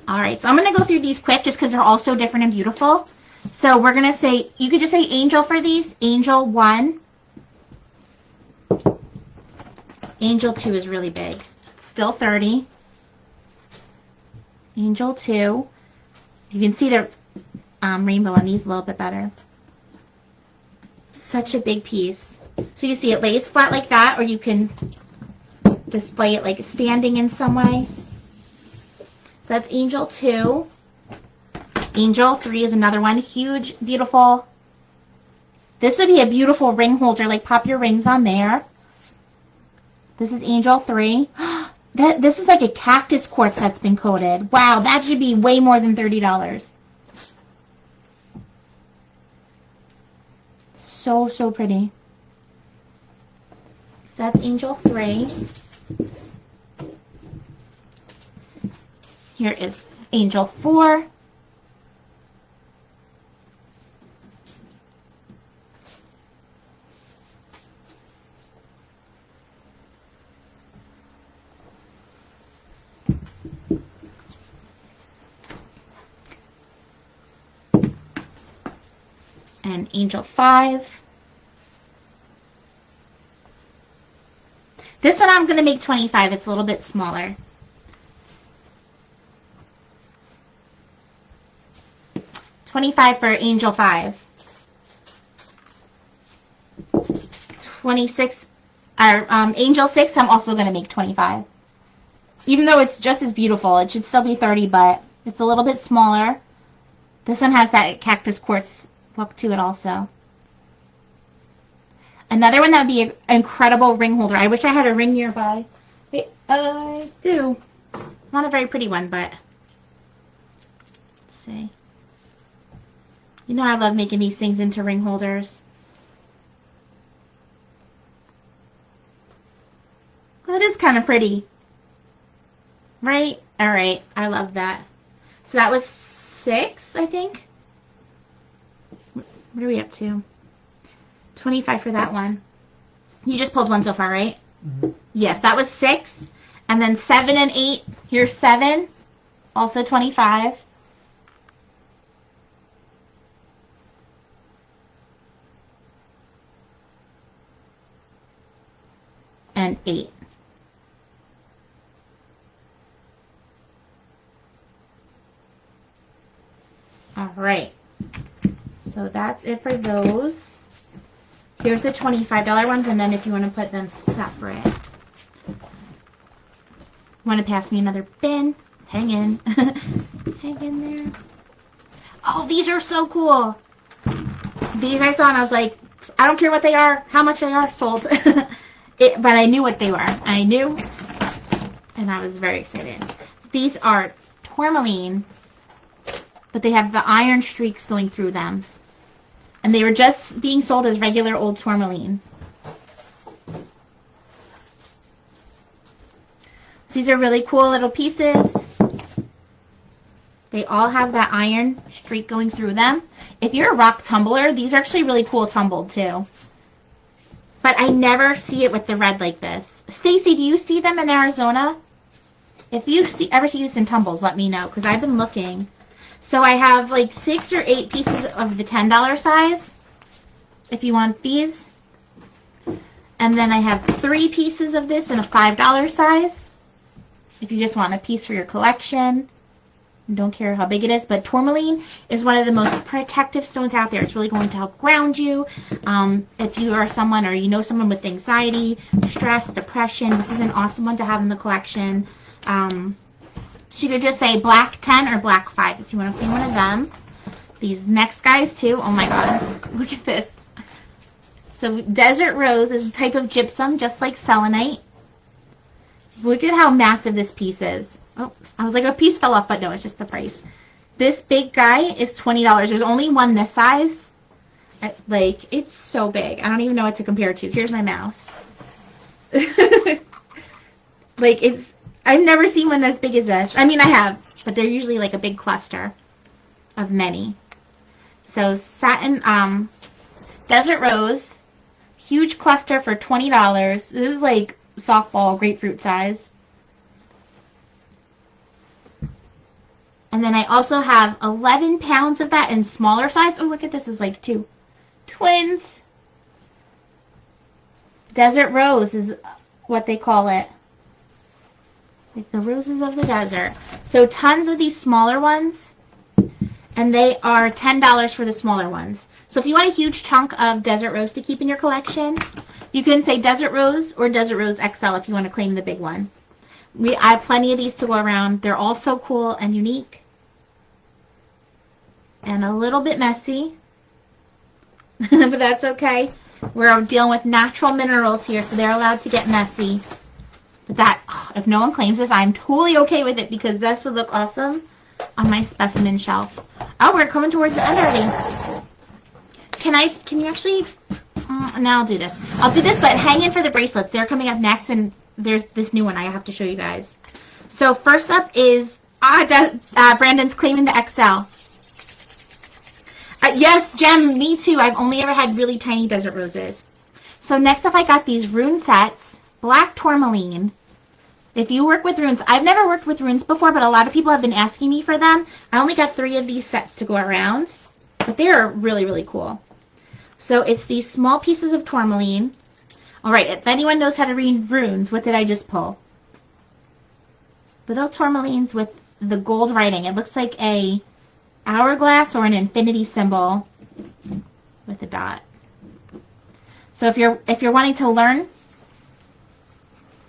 All right, so I'm going to go through these quick just because they're all so different and beautiful. So we're going to say, you could just say Angel for these. Angel 1. Angel 2 is really big. Still 30. Angel 2. You can see the rainbow on these a little bit better. Such a big piece. So you see it lays flat like that, or you can display it like standing in some way. So that's Angel 2. Angel 3 is another one. Huge, beautiful. This would be a beautiful ring holder. Like, pop your rings on there. This is Angel 3. This is like a cactus quartz that's been coated. Wow, that should be way more than $30. So, so pretty. So that's Angel 3. Here is Angel 4. And Angel 5. This one I'm going to make 25. It's a little bit smaller. $25 for Angel 5. 26 Angel 6, I'm also going to make 25. Even though it's just as beautiful, it should still be 30, but it's a little bit smaller. This one has that cactus quartz look to it also. Another one that would be an incredible ring holder. I wish I had a ring nearby. Wait, I do. Not a very pretty one, but let's see. You know I love making these things into ring holders. Well, it is kind of pretty. Right? Alright, I love that. So that was 6, I think. What are we up to? 25 for that one. You just pulled one so far, right? Mm-hmm. Yes, that was 6. And then 7 and 8. Here's 7. Also 25. And 8. Alright. So that's it for those. Here's the $25 ones, and then if you want to put them separate. Want to pass me another bin? Hang in. Hang in there. Oh, these are so cool. These I saw and I was like, I don't care what they are, how much they are, sold. But I knew what they were. I knew, and I was very excited. These are tourmaline, but they have the iron streaks going through them. And they were just being sold as regular old tourmaline. So these are really cool little pieces. They all have that iron streak going through them. If you're a rock tumbler, these are actually really cool tumbled too. But I never see it with the red like this. Stacy, do you see them in Arizona? If you ever see this in tumbles, let me know, because I've been looking. So I have like 6 or 8 pieces of the $10 size, if you want these. And then I have 3 pieces of this in a $5 size, if you just want a piece for your collection. Don't care how big it is, but tourmaline is one of the most protective stones out there. It's really going to help ground you. If you are someone or you know someone with anxiety, stress, depression, this is an awesome one to have in the collection. She could just say black 10 or black 5 if you want to claim one of them. These next guys too, oh my god, look at this. So desert rose is a type of gypsum just like selenite. Look at how massive this piece is. Oh, I was like, a piece fell off, but no, it's just the price. This big guy is $20. There's only one this size. Like, it's so big. I don't even know what to compare it to. Here's my mouse. Like, I've never seen one as big as this. I mean, I have, but they're usually like a big cluster of many. So, satin, desert rose, huge cluster for $20. This is like softball grapefruit size. And then I also have 11 pounds of that in smaller size. Oh, look at this. Is like 2 twins. Desert rose is what they call it. Like the roses of the desert. So tons of these smaller ones. And they are $10 for the smaller ones. So if you want a huge chunk of desert rose to keep in your collection, you can say desert rose or desert rose XL if you want to claim the big one. I have plenty of these to go around. They're all so cool and unique. And a little bit messy. But that's okay. We're dealing with natural minerals here, so they're allowed to get messy. But that, if no one claims this, I'm totally okay with it because this would look awesome on my specimen shelf. Oh, we're coming towards the end already. Can you actually, now I'll do this. I'll do this, but hang in for the bracelets. They're coming up next, and there's this new one I have to show you guys. So first up is, Brandon's claiming the XL. Yes, Jem, me too. I've only ever had really tiny desert roses. So next up I got these rune sets, black tourmaline. If you work with runes, I've never worked with runes before, but a lot of people have been asking me for them. I only got 3 of these sets to go around, but they are really, really cool. So it's these small pieces of tourmaline. All right, if anyone knows how to read runes, what did I just pull? Little tourmalines with the gold writing. It looks like a hourglass or an infinity symbol with a dot. So if you're wanting to learn,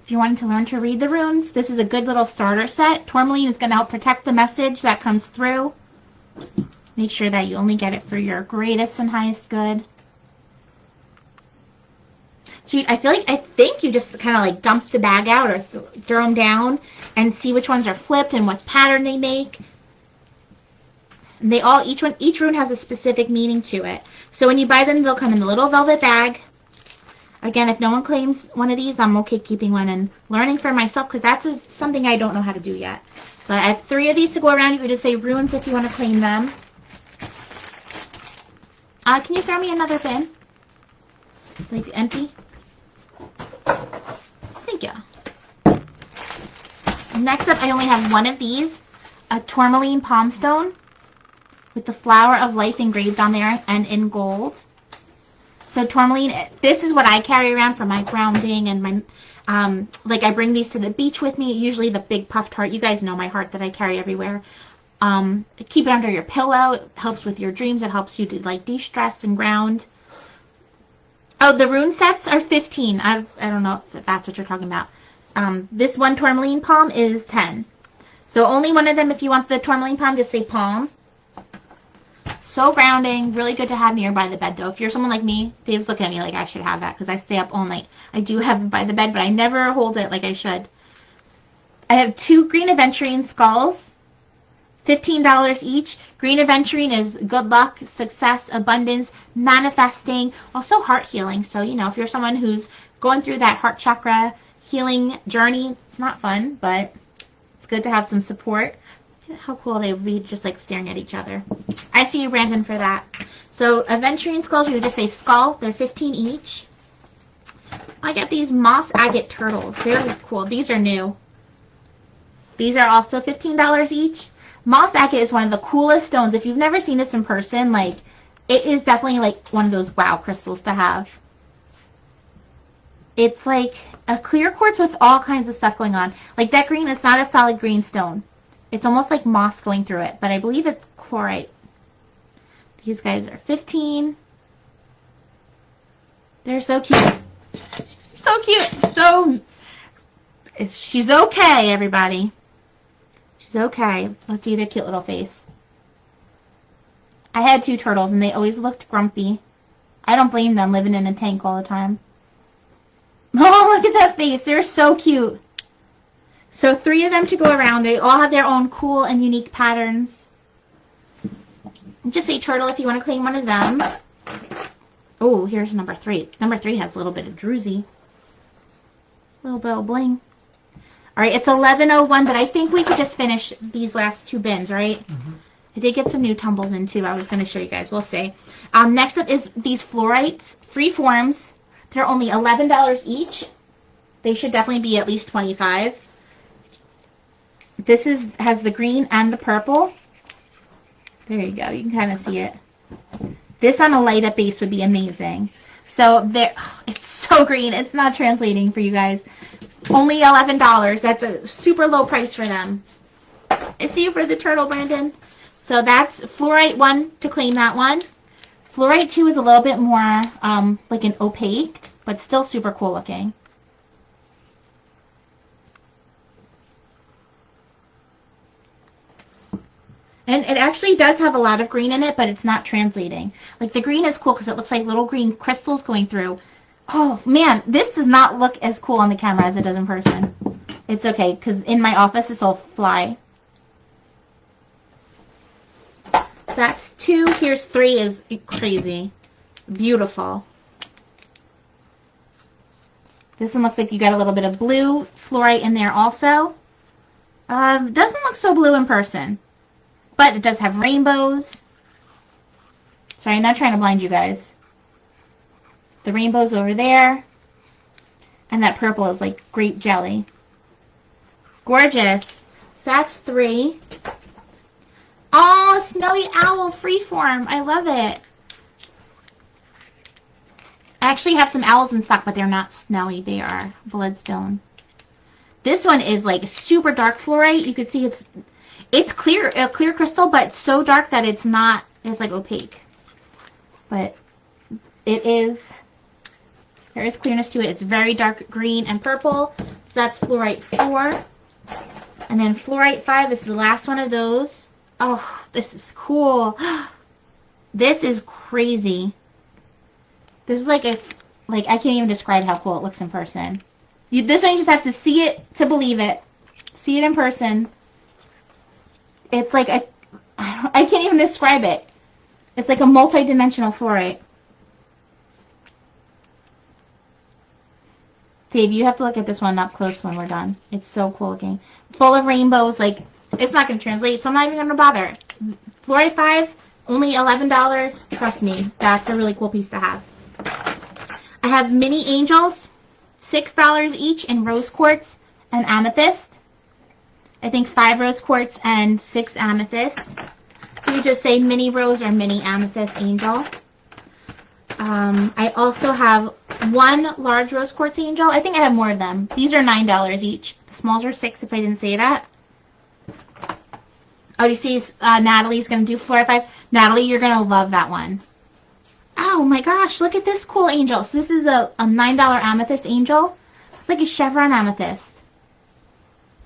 to read the runes, this is a good little starter set. Tourmaline is going to help protect the message that comes through. Make sure that you only get it for your greatest and highest good. So I think you just kind of like dump the bag out or throw them down and see which ones are flipped and what pattern they make. And each rune has a specific meaning to it. So when you buy them, they'll come in a little velvet bag. Again, if no one claims one of these, I'm okay keeping one and learning for myself because that's something I don't know how to do yet. But I have 3 of these to go around. You can just say runes if you want to claim them. Can you throw me another bin? Like empty? Thank you. Next up, I only have one of these. A tourmaline palm stone with the flower of life engraved on there and in gold. So tourmaline, this is what I carry around for my grounding and my, like I bring these to the beach with me, usually the big puffed heart. You guys know my heart that I carry everywhere. Keep it under your pillow. It helps with your dreams. It helps you to like de-stress and ground. Oh, the rune sets are 15. I don't know if that's what you're talking about. This one tourmaline palm is 10. So only one of them. If you want the tourmaline palm, just say palm. So grounding, really good to have nearby the bed though. If you're someone like me, Dave's looking at me like I should have that because I stay up all night. I do have it by the bed, but I never hold it like I should. I have 2 green aventurine skulls, $15 each. Green aventurine is good luck, success, abundance, manifesting, also heart healing. So, you know, if you're someone who's going through that heart chakra healing journey, it's not fun, but it's good to have some support. How cool they would be just like staring at each other. I see you, Brandon, for that. So aventurine skulls, you would just say skull. They're 15 each. I got these moss agate turtles. They're cool. These are new. These are also $15 each. Moss agate is one of the coolest stones. If you've never seen this in person, like it is definitely like one of those wow crystals to have. It's like a clear quartz with all kinds of stuff going on. Like that green, it's not a solid green stone. It's almost like moss going through it, but I believe it's chlorite. These guys are 15. They're so cute. So cute. She's okay, everybody. She's okay. Let's see their cute little face. I had 2 turtles, and they always looked grumpy. I don't blame them living in a tank all the time. Oh, look at that face. They're so cute. So 3 of them to go around. They all have their own cool and unique patterns. Just say turtle if you want to claim one of them. Oh, here's number 3. Number 3 has a little bit of druzy. A little bit of bling. All right, it's 11:01, but I think we could just finish these last 2 bins, right? Mm-hmm. I did get some new tumbles in, too. I was going to show you guys. We'll see. Next up is these fluorites, free forms. They're only $11 each. They should definitely be at least $25. This has the green and the purple. There you go. You can kind of see it. This on a light up base would be amazing. So there, it's so green. It's not translating for you guys. Only $11. That's a super low price for them. I see you for the turtle, Brandon. So that's fluorite 1 to claim that one. Fluorite 2 is a little bit more like an opaque, but still super cool looking. And it actually does have a lot of green in it, but it's not translating. Like the green is cool because it looks like little green crystals going through. Oh man, this does not look as cool on the camera as it does in person. It's okay because in my office this will fly. So that's 2. Here's 3 is crazy. Beautiful. This one looks like you got a little bit of blue fluorite in there also. Doesn't look so blue in person. But it does have rainbows. Sorry, I'm not trying to blind you guys. The rainbow's over there. And that purple is like grape jelly. Gorgeous. So that's 3. Oh, snowy owl freeform. I love it. I actually have some owls in stock, but they're not snowy. They are bloodstone. This one is like super dark fluorite. You can see It's clear, a clear crystal, but so dark that it's not, it's like opaque. But it is, there is clearness to it. It's very dark green and purple. So that's fluorite 4. And then fluorite 5 is the last one of those. Oh, this is cool. This is crazy. This is like a, like, I can't even describe how cool it looks in person. This one you just have to see it to believe it. See it in person. It's like a, I can't even describe it. It's like a multi-dimensional fluorite. Dave, you have to look at this one up close when we're done. It's so cool looking. Full of rainbows. Like, it's not going to translate, so I'm not even going to bother. Fluorite 5, only $11. Trust me, that's a really cool piece to have. I have mini angels, $6 each in rose quartz and amethyst. I think 5 rose quartz and 6 amethyst. So you just say mini rose or mini amethyst angel. I also have 1 large rose quartz angel. I think I have more of them. These are $9 each. The smalls are 6 if I didn't say that. Oh, you see Natalie's going to do 4 or 5. Natalie, you're going to love that one. Oh my gosh, look at this cool angel. So this is a $9 amethyst angel. It's like a chevron amethyst.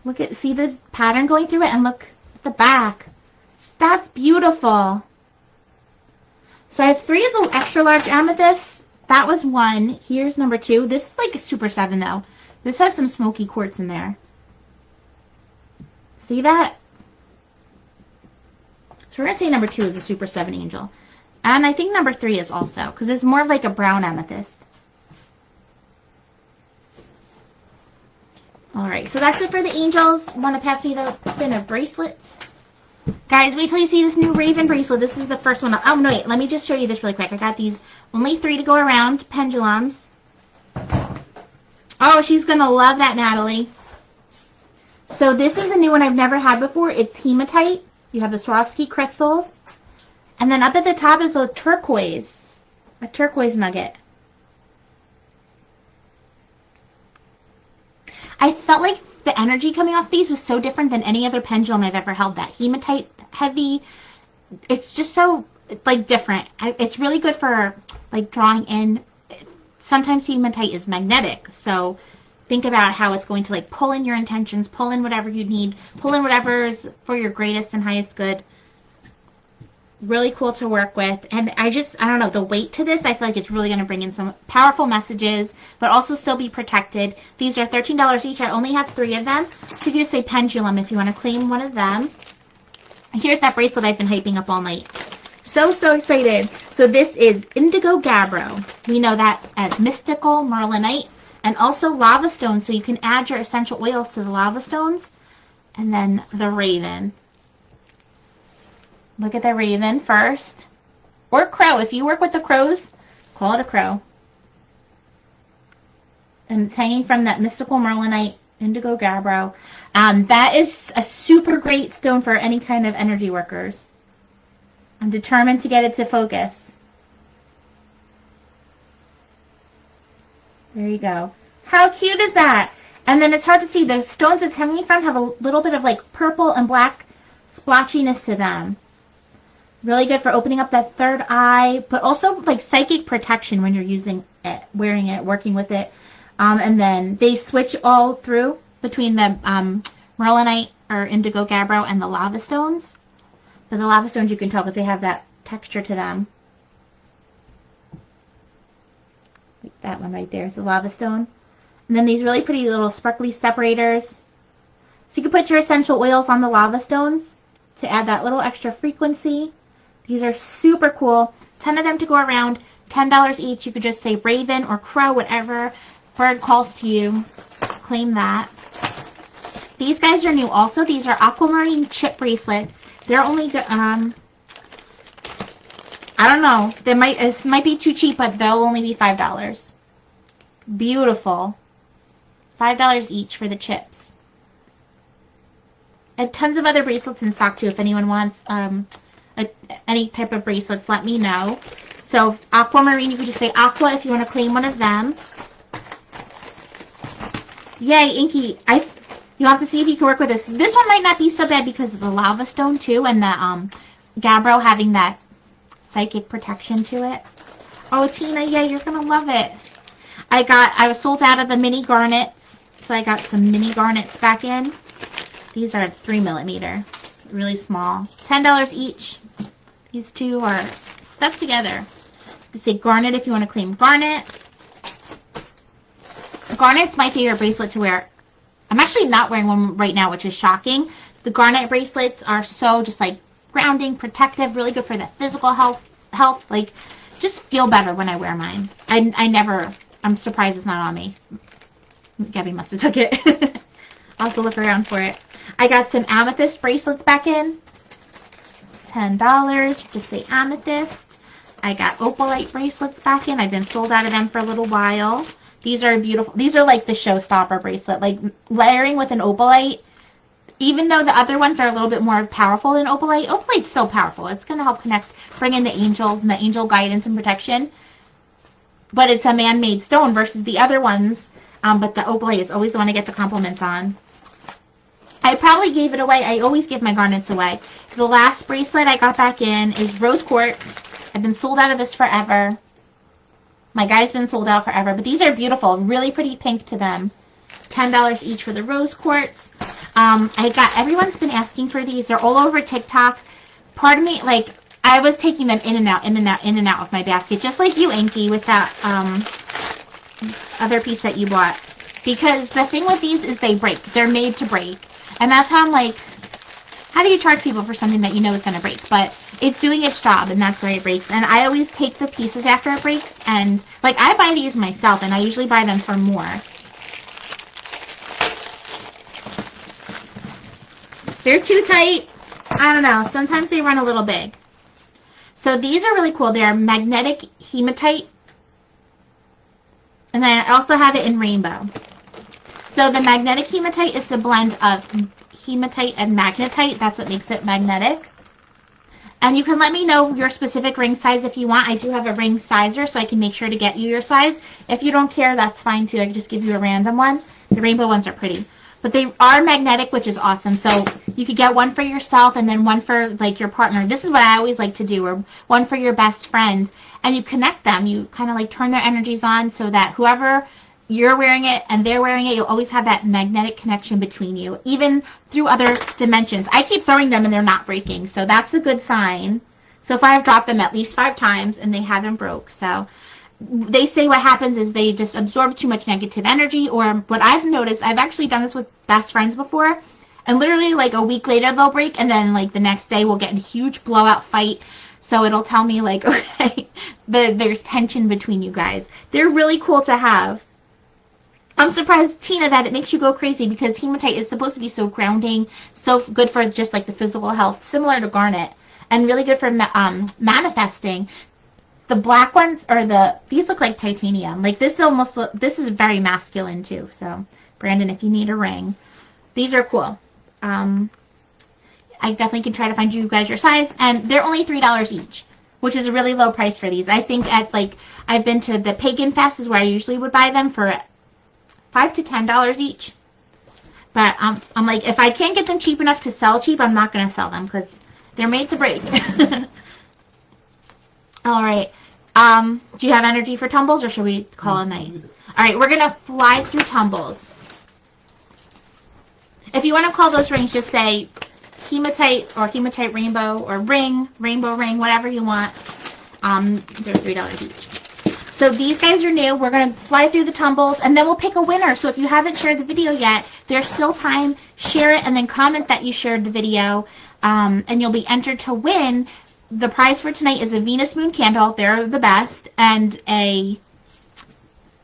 Look at, see the pattern going through it, and look at the back. That's beautiful. So I have 3 of the extra large amethysts. That was 1. Here's number 2. This is like a Super 7 though. This has some smoky quartz in there. See that? So we're going to say number 2 is a Super 7 angel. And I think number 3 is also, because it's more of like a brown amethyst. Alright, so that's it for the angels. Want to pass me the bin of bracelets? Guys, wait till you see this new Raven bracelet. This is the first one. Oh, no, wait. Let me just show you this really quick. I got these only 3 to go around. Pendulums. Oh, she's going to love that, Natalie. So this is a new one I've never had before. It's hematite. You have the Swarovski crystals. And then up at the top is a turquoise nugget. I felt like the energy coming off these was so different than any other pendulum I've ever held. That hematite heavy, it's just so like different. It's really good for like drawing in. Sometimes hematite is magnetic, so think about how it's going to like pull in your intentions, pull in whatever you need, pull in whatever's for your greatest and highest good. Really cool to work with. And I don't know, the weight to this, I feel like it's really going to bring in some powerful messages, but also still be protected. These are $13 each. I only have 3 of them. So you can just say pendulum if you want to claim one of them. Here's that bracelet I've been hyping up all night. So excited. So this is Indigo Gabbro. We know that as mystical merlinite and also lava stones. So you can add your essential oils to the lava stones. And then the raven. Look at the raven first. Or crow. If you work with the crows, call it a crow. And it's hanging from that mystical merlinite, Indigo Gabbro. That is a super great stone for any kind of energy workers. I'm determined to get it to focus. There you go. How cute is that? And then it's hard to see. The stones it's hanging from have a little bit of like purple and black splotchiness to them. Really good for opening up that third eye, but also like psychic protection when you're using it, wearing it, working with it. And then they switch all through between the merlinite or Indigo Gabbro and the lava stones. But the lava stones you can tell because they have that texture to them. Like that one right there is the lava stone. And then these really pretty little sparkly separators. So you can put your essential oils on the lava stones to add that little extra frequency. These are super cool. 10 of them to go around. $10 each. You could just say raven or crow, whatever bird calls to you. Claim that. These guys are new also. These are aquamarine chip bracelets. They're only, I don't know. This might be too cheap, but they'll only be $5. Beautiful. $5 each for the chips. I have tons of other bracelets in stock too. If anyone wants any type of bracelets, let me know. So aquamarine, you could just say aqua if you want to claim one of them. Yay, Inky. You'll have to see if you can work with this. This one might not be so bad because of the lava stone too, and the gabbro having that psychic protection to it. Oh, Tina, yeah, you're gonna love it. I was sold out of the mini garnets, so I got some mini garnets back in. These are 3mm, really small. $10 each. These two are stuck together. You say garnet if you want to claim garnet. Garnet's my favorite bracelet to wear. I'm actually not wearing one right now, which is shocking. The garnet bracelets are so just like grounding, protective, really good for the physical health. Like, just feel better when I wear mine. I'm surprised it's not on me. Gabby must have took it. I'll have to look around for it. I got some amethyst bracelets back in. $10. Just say amethyst. I got opalite bracelets back in. I've been sold out of them for a little while. These are beautiful. These are like the showstopper bracelet. Like, layering with an opalite, even though the other ones are a little bit more powerful than opalite, opalite's still powerful. It's going to help connect, bring in the angels and the angel guidance and protection. But it's a man-made stone versus the other ones. But the opalite is always the one I get the compliments on. I probably gave it away. I always give my garnets away. The last bracelet I got back in is rose quartz. I've been sold out of this forever. My guy's been sold out forever. But these are beautiful. Really pretty pink to them. $10 each for the rose quartz. Everyone's been asking for these. They're all over TikTok. Pardon me, like, I was taking them in and out of my basket. Just like you, Inky, with that other piece that you bought. Because the thing with these is they break. They're made to break. And that's how I'm like, how do you charge people for something that you know is going to break? But it's doing its job, and that's why it breaks. And I always take the pieces after it breaks. And, like, I buy these myself, and I usually buy them for more. They're too tight. I don't know. Sometimes they run a little big. So these are really cool. They're magnetic hematite. And then I also have it in rainbow. So the magnetic hematite is a blend of hematite and magnetite. That's what makes it magnetic. And you can let me know your specific ring size if you want. I do have a ring sizer, so I can make sure to get you your size. If you don't care, that's fine too. I can just give you a random one. The rainbow ones are pretty. But they are magnetic, which is awesome. So you could get one for yourself and then one for, like, your partner. This is what I always like to do, or one for your best friend. And you connect them. You kind of, like, turn their energies on so that whoever you're wearing it and they're wearing it, you'll always have that magnetic connection between you, even through other dimensions. I keep throwing them and they're not breaking, so that's a good sign. So if I've dropped them at least 5 times and they haven't broke. So they say what happens is they just absorb too much negative energy, or what I've noticed, I've actually done this with best friends before, and literally like a week later they'll break, and then like the next day we'll get in a huge blowout fight. So it'll tell me like, okay, there's tension between you guys. They're really cool to have. I'm surprised, Tina, that it makes you go crazy, because hematite is supposed to be so grounding, so good for just like the physical health, similar to garnet, and really good for manifesting. The black ones these look like titanium. Like this this is very masculine too. So Brandon, if you need a ring, these are cool. I definitely can try to find you guys your size, and they're only $3 each, which is a really low price for these. I think I've been to the Pagan Fest is where I usually would buy them for $5 to $10 each. But I'm like, if I can't get them cheap enough to sell cheap, I'm not going to sell them, because they're made to break. All right. Do you have energy for tumbles, or should we call it a night? All right, we're going to fly through tumbles. If you want to call those rings, just say hematite or hematite rainbow or rainbow ring, whatever you want. They're $3 each. So these guys are new. We're going to fly through the tumbles, and then we'll pick a winner. So if you haven't shared the video yet, there's still time. Share it and then comment that you shared the video, and you'll be entered to win. The prize for tonight is a Venus Moon candle. They're the best. And a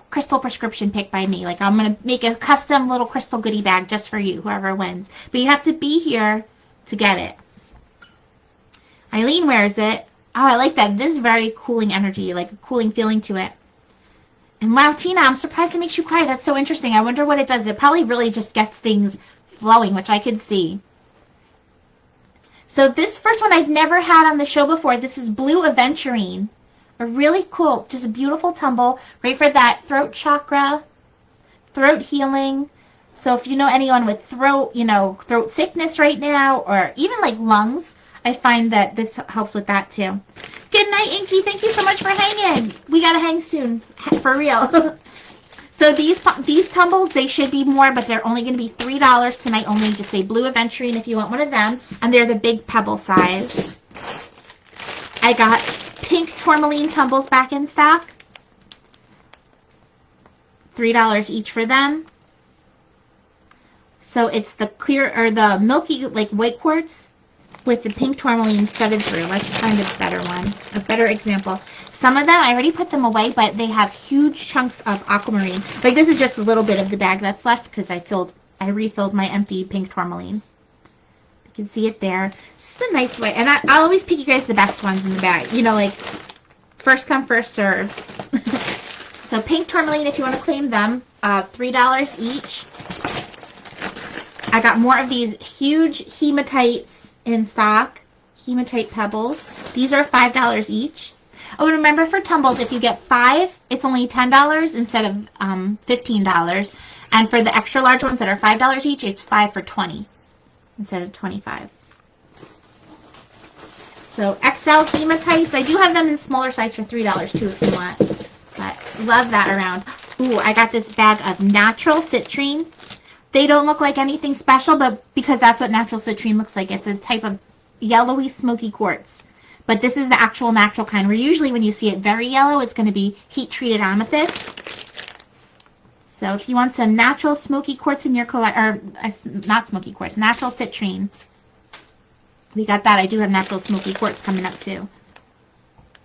crystal prescription pick by me. Like, I'm going to make a custom little crystal goodie bag just for you, whoever wins. But you have to be here to get it. Eileen wears it. Oh, I like that. This is very cooling energy, like a cooling feeling to it. And wow, Tina, I'm surprised it makes you cry. That's so interesting. I wonder what it does. It probably really just gets things flowing, which I could see. So this first one I've never had on the show before. This is Blue Aventurine. A really cool, just a beautiful tumble. Great for that throat chakra, throat healing. So if you know anyone with throat, throat sickness right now, or even like lungs, I find that this helps with that too. Good night, Inky. Thank you so much for hanging. We gotta hang soon, for real. So these tumbles, they should be more, but they're only going to be $3 tonight only. Just say Blue Aventurine if you want one of them. And they're the big pebble size. I got pink tourmaline tumbles back in stock. $3 each for them. So it's the clear, or the milky, like white quartz with the pink tourmaline studded through. Let's find a better one, a better example. Some of them, I already put them away, but they have huge chunks of aquamarine. Like this is just a little bit of the bag that's left because I refilled my empty pink tourmaline. You can see it there. It's just a nice way. And I'll always pick you guys the best ones in the bag. Like first come, first serve. So pink tourmaline, if you want to claim them, $3 each. I got more of these huge hematites in stock. Hematite pebbles. These are $5 each. Oh, and remember for tumbles, if you get 5, it's only $10 instead of $15. And for the extra large ones that are $5 each, it's 5 for $20 instead of $25. So XL hematites, I do have them in smaller size for $3 too if you want. But love that around. Ooh, I got this bag of natural citrine. They don't look like anything special, but because that's what natural citrine looks like. It's a type of yellowy smoky quartz. But this is the actual natural kind, where usually when you see it very yellow, it's going to be heat-treated amethyst. So if you want some natural smoky quartz in your collection, or not smoky quartz, natural citrine, we got that. I do have natural smoky quartz coming up too.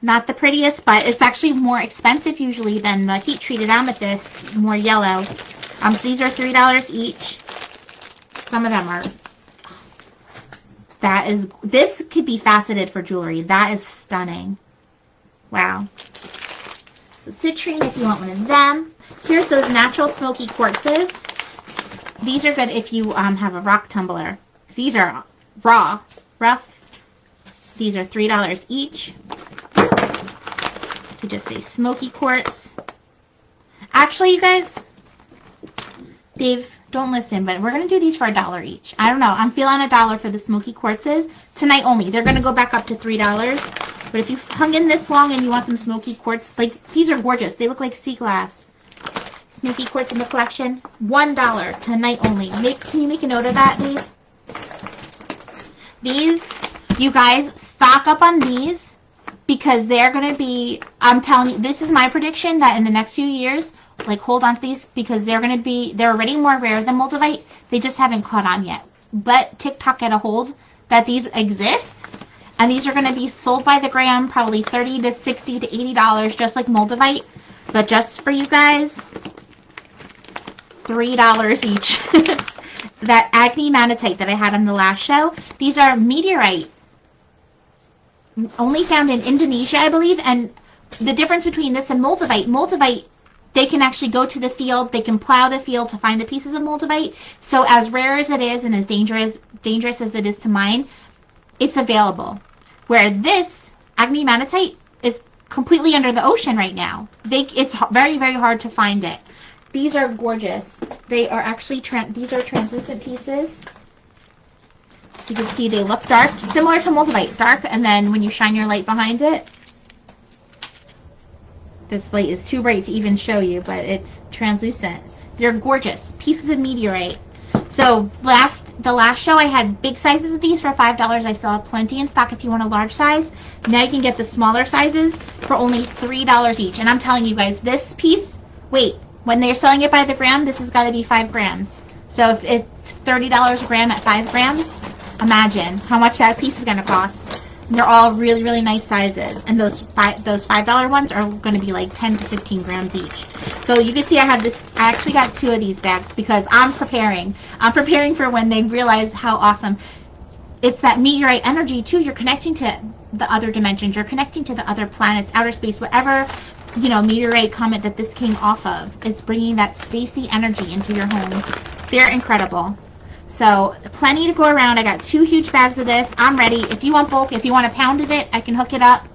Not the prettiest, but it's actually more expensive usually than the heat-treated amethyst, more yellow. So these are $3 each. Some of them are... This could be faceted for jewelry. That is stunning. Wow. So citrine if you want one of them. Here's those natural smoky quartzes. These are good if you have a rock tumbler. These are rough. These are $3 each. You just say smoky quartz. Actually, you guys, Dave, don't listen, but we're going to do these for $1 each. I don't know. I'm feeling $1 for the smoky quartzes. Tonight only. They're going to go back up to $3. But if you've hung in this long and you want some smoky quartz, like, these are gorgeous. They look like sea glass. Smoky quartz in the collection, $1 tonight only. Can you make a note of that, Dave? These, you guys, stock up on these because they're going to be, I'm telling you, this is my prediction that in the next few years, like, hold on to these because they're already more rare than moldavite. They just haven't caught on yet. Let TikTok get a hold that these exist. And these are going to be sold by the gram, probably $30 to $60 to $80, just like moldavite. But just for you guys, $3 each. That Agni Manatite that I had on the last show, these are meteorite. Only found in Indonesia, I believe. And the difference between this and moldavite, they can actually go to the field, they can plow the field to find the pieces of moldavite. So as rare as it is and as dangerous as it is to mine, it's available. Where this Agni Manatite is completely under the ocean right now. It's very, very hard to find it. These are gorgeous. They are actually, these are translucent pieces. So you can see they look dark, similar to moldavite, dark, and then when you shine your light behind it, this light is too bright to even show you, but it's translucent. They're gorgeous. Pieces of meteorite. So the last show I had big sizes of these for $5. I still have plenty in stock if you want a large size. Now you can get the smaller sizes for only $3 each. And I'm telling you guys, this piece, wait, when they're selling it by the gram, this has got to be 5 grams. So if it's $30 a gram at 5 grams, imagine how much that piece is going to cost. They're all really, really nice sizes. And those $5 ones are going to be like 10 to 15 grams each. So you can see I actually got 2 of these bags because I'm preparing. I'm preparing for when they realize how awesome. It's that meteorite energy too. You're connecting to the other dimensions. You're connecting to the other planets, outer space, whatever, meteorite comet that this came off of. It's bringing that spacey energy into your home. They're incredible. So plenty to go around. I got 2 huge bags of this. I'm ready. If you want bulk, if you want a pound of it, I can hook it up.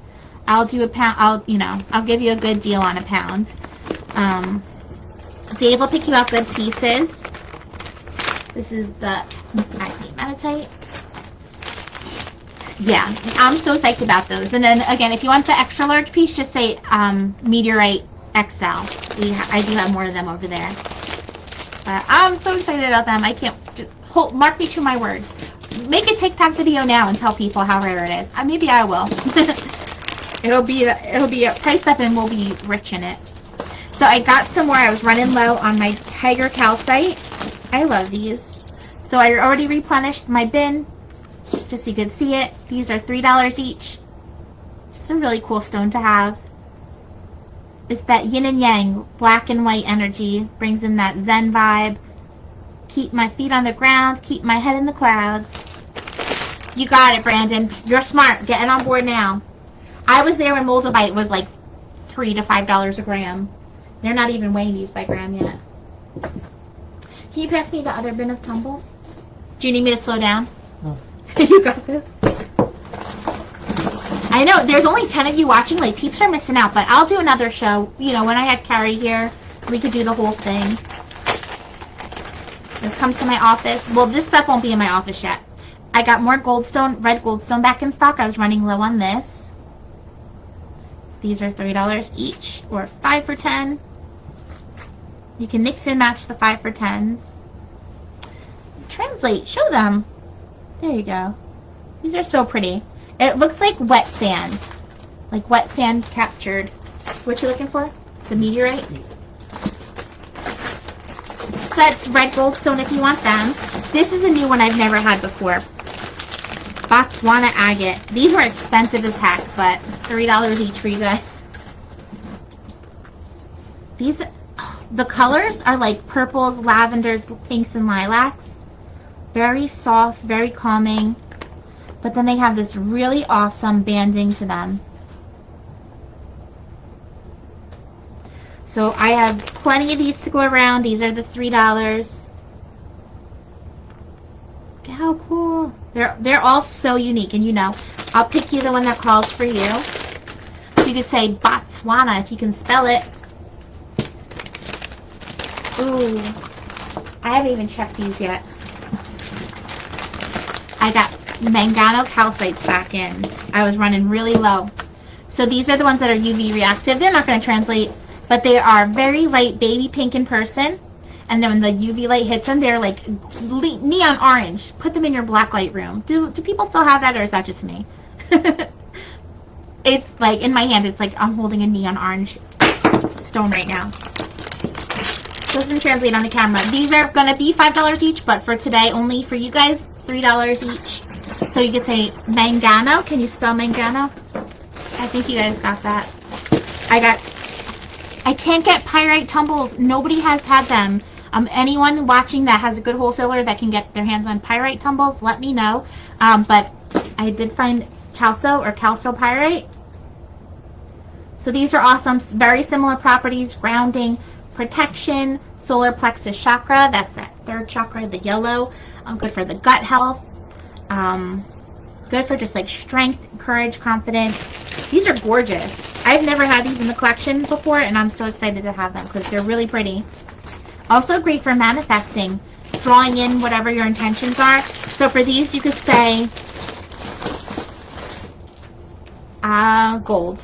I'll do a pound. I'll give you a good deal on a pound. Dave will pick you up good pieces. This is the acne Meditite. Yeah, I'm so psyched about those. And then again, if you want the extra large piece, just say Meteorite XL. I do have more of them over there. But I'm so excited about them. I can't mark me to my words. Make a TikTok video now and tell people how rare it is. Maybe I will. it'll be priced up and we'll be rich in it. So I got some more. I was running low on my Tiger Calcite. I love these. So I already replenished my bin, just so you can see it. These are $3 each. Just a really cool stone to have. It's that yin and yang, black and white energy. Brings in that Zen vibe. Keep my feet on the ground. Keep my head in the clouds. You got it, Brandon. You're smart. Getting on board now. I was there when Moldavite was like $3 to $5 a gram. They're not even weighing these by gram yet. Can you pass me the other bin of tumbles? Do you need me to slow down? No. You got this? I know, there's only 10 of you watching. Like, peeps are missing out. But I'll do another show. You know, when I had Carrie here, we could do the whole thing. Let's come to my office. Well, this stuff won't be in my office yet. I got more goldstone, red goldstone back in stock. I was running low on this. These are $3 each, or 5 for 10. You can mix and match the 5 for 10s. Translate, show them. There you go. These are so pretty. It looks like wet sand. Like wet sand captured. What you looking for? The meteorite? So that's red goldstone if you want them. This is a new one I've never had before. Botswana agate. These were expensive as heck, but $3 each for you guys. These, the colors are like purples, lavenders, pinks, and lilacs. Very soft, very calming. But then they have this really awesome banding to them. So I have plenty of these to go around. These are the $3. Look at how cool. They're all so unique. And you know, I'll pick you the one that calls for you. So you could say Botswana if you can spell it. Ooh. I haven't even checked these yet. I got Mangano calcites back in. I was running really low. So these are the ones that are UV reactive. They're not going to translate, but they are very light baby pink in person. And then when the UV light hits them, they're like neon orange. Put them in your black light room. Do people still have that, or is that just me? It's like, in my hand, it's like I'm holding a neon orange stone right now. Doesn't translate on the camera. These are going to be $5 each, but for today, only for you guys, $3 each. So you could say Mangano. Can you spell Mangano? I think you guys got that. I can't get pyrite tumbles. Nobody has had them. Anyone watching that has a good wholesaler that can get their hands on pyrite tumbles, let me know. But I did find calcopyrite. So these are awesome. Very similar properties: grounding, protection, solar plexus chakra. That's that third chakra, the yellow. Good for the gut health. Good for just like strength, courage, confidence. These are gorgeous. I've never had these in the collection before, and I'm so excited to have them because they're really pretty. Also great for manifesting, drawing in whatever your intentions are. So for these, you could say gold.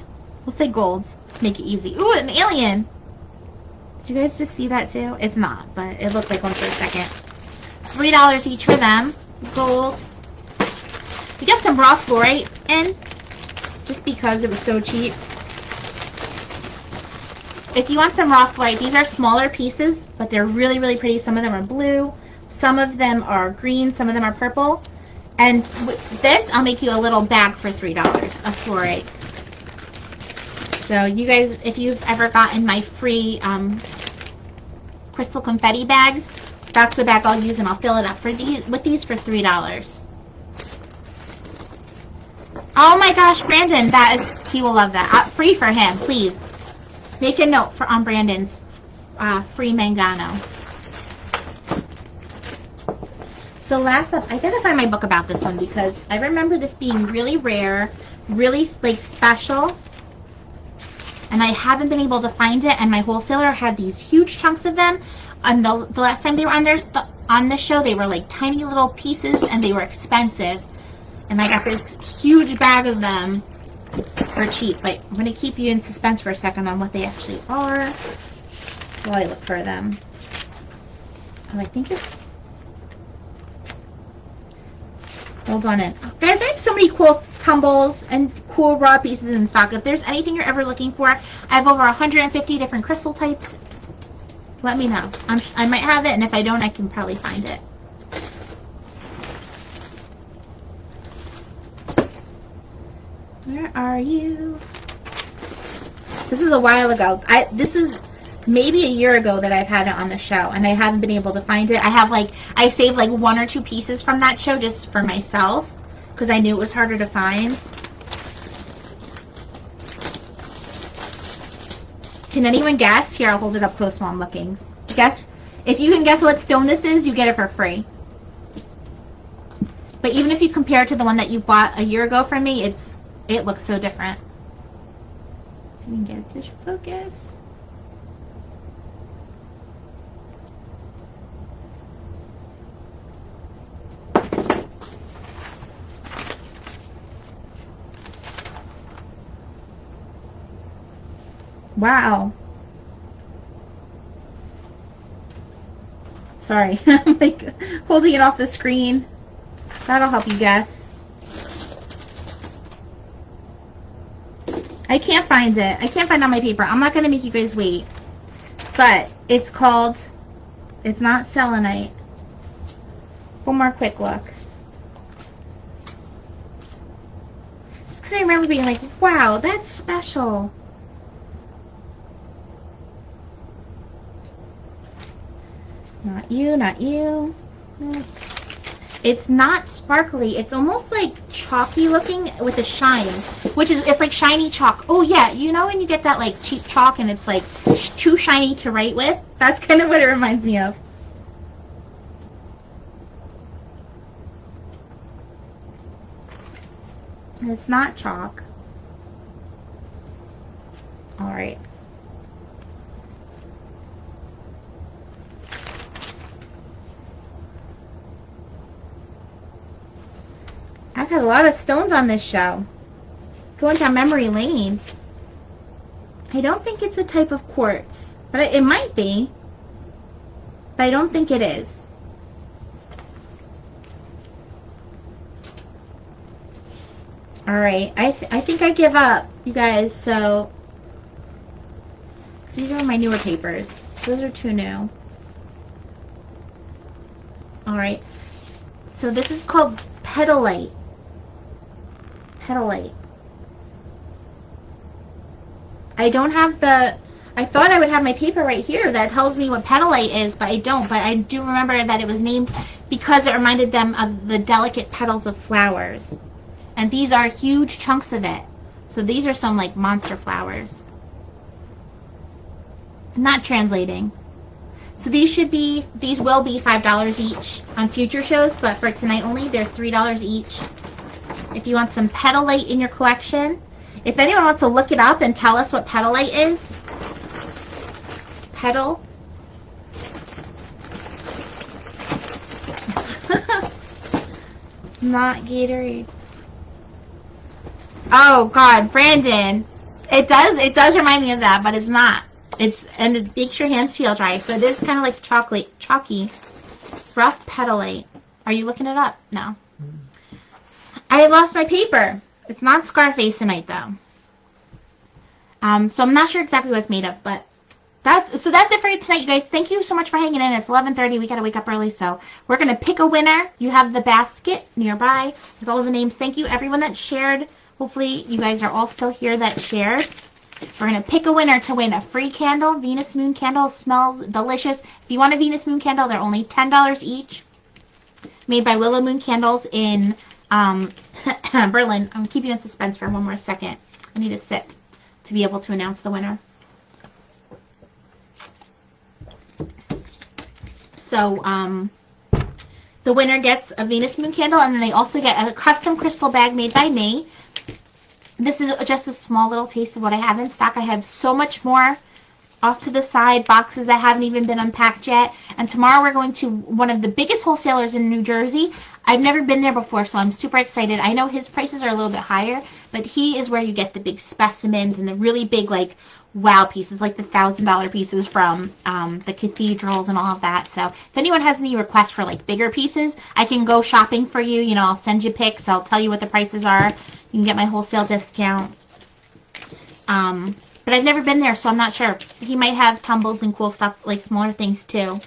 We'll say golds. Make it easy. Ooh, an alien. Did you guys just see that too? It's not, but it looked like one for a second. $3 each for them. Gold. We got some raw fluorite in, just because it was so cheap. If you want some raw fluorite, these are smaller pieces, but they're really, really pretty. Some of them are blue, some of them are green, some of them are purple. And with this, I'll make you a little bag for $3 of fluorite. So you guys, if you've ever gotten my free crystal confetti bags, that's the bag I'll use, and I'll fill it up for with these for $3. Oh my gosh, Brandon, he will love that. Free for him, please. Make a note on Brandon's free Mangano. So last up, I gotta find my book about this one because I remember this being really rare, really like special, and I haven't been able to find it. And my wholesaler had these huge chunks of them, and the last time they were on on this show. They were like tiny little pieces and they were expensive. And I got this huge bag of them for cheap. But I'm going to keep you in suspense for a second on what they actually are while I look for them. Oh, I think it's... Hold on in. Guys, I have so many cool tumbles and cool raw pieces in stock. If there's anything you're ever looking for, I have over 150 different crystal types. Let me know. I might have it, and if I don't, I can probably find it. Where are you? This is a while ago. This is maybe a year ago that I've had it on the show, and I haven't been able to find it. I saved like 1 or 2 pieces from that show just for myself, because I knew it was harder to find. Can anyone guess? Here, I'll hold it up close while I'm looking. Guess. If you can guess what stone this is, you get it for free. But even if you compare it to the one that you bought a year ago from me, it looks so different. So we can get it to focus. Wow. Sorry. I'm like holding it off the screen. That'll help you guess. I can't find it. I can't find it on my paper. I'm not going to make you guys wait. But it's called, it's not selenite. One more quick look. Just because I remember being like, wow, that's special. Not you, not you. It's not sparkly. It's almost like chalky looking with a shine, which is, it's like shiny chalk. Oh yeah, you know when you get that like cheap chalk and it's like too shiny to write with? That's kind of what it reminds me of. It's not chalk. All right. I've had a lot of stones on this show. Going down memory lane. I don't think it's a type of quartz, but it might be. But I don't think it is. Alright, I think I give up, you guys, so these are my newer papers. Those are too new. Alright, so this is called petalite. Petalite. I don't have the, I thought I would have my paper right here that tells me what petalite is, but I don't. But I do remember that it was named because it reminded them of the delicate petals of flowers. And these are huge chunks of it. So these are some like monster flowers. I'm not translating. So these will be $5 each on future shows, but for tonight only, they're $3 each. If you want some petalite in your collection. If anyone wants to look it up and tell us what petalite is. Petal. Not Gatorade. Oh God, Brandon. It does remind me of that, but it's not. And it makes your hands feel dry. So it is kind of like chalky. Rough petalite. Are you looking it up? No. I lost my paper. It's not Scarfaceonite though. So I'm not sure exactly what it's made of, but that's it for tonight, you guys. Thank you so much for hanging in. It's 11:30. We gotta wake up early, so we're gonna pick a winner. You have the basket nearby with all the names. Thank you everyone that shared. Hopefully you guys are all still here that shared. We're gonna pick a winner to win a free candle. Venus Moon candle, smells delicious. If you want a Venus Moon candle, they're only $10 each. Made by Willow Moon Candles in Berlin. I'm gonna keep you in suspense for one more second. I need a sip to be able to announce the winner. So the winner gets a Venus Moon candle, and then they also get a custom crystal bag made by me. This is just a small little taste of what I have in stock. I have so much more off to the side, boxes that haven't even been unpacked yet. And tomorrow we're going to one of the biggest wholesalers in New Jersey. I've never been there before, so I'm super excited. I know his prices are a little bit higher, but he is where you get the big specimens and the really big, like, wow pieces, like the $1,000 pieces from the cathedrals and all of that. So if anyone has any requests for, like, bigger pieces, I can go shopping for you. You know, I'll send you pics. I'll tell you what the prices are. You can get my wholesale discount. But I've never been there, so I'm not sure. He might have tumbles and cool stuff, like smaller things too.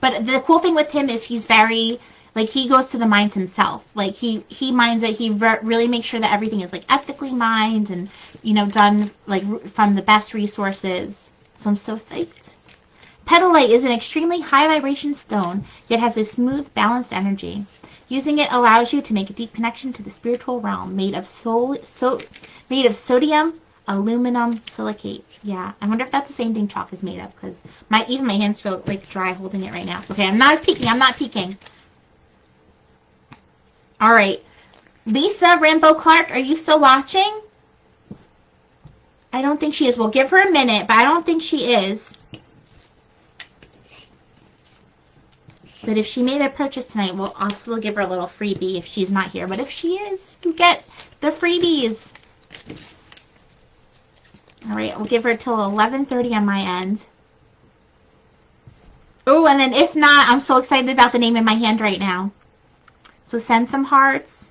But the cool thing with him is he's very, like, he goes to the mines himself. Like, he mines it. He really makes sure that everything is, like, ethically mined and, you know, done, like, from the best resources. So I'm so psyched. Petalite is an extremely high vibration stone, yet has a smooth, balanced energy. Using it allows you to make a deep connection to the spiritual realm, made of sodium, aluminum silicate. Yeah, I wonder if that's the same thing chalk is made of, because even my hands feel, like, dry holding it right now. Okay, I'm not peeking. All right. Lisa Rambo Clark, are you still watching? I don't think she is. We'll give her a minute, but I don't think she is. But if she made a purchase tonight, I'll still give her a little freebie if she's not here. But if she is, you get the freebies. All right, we'll give her till 11:30 on my end. Oh, and then if not, I'm so excited about the name in my hand right now. So send some hearts.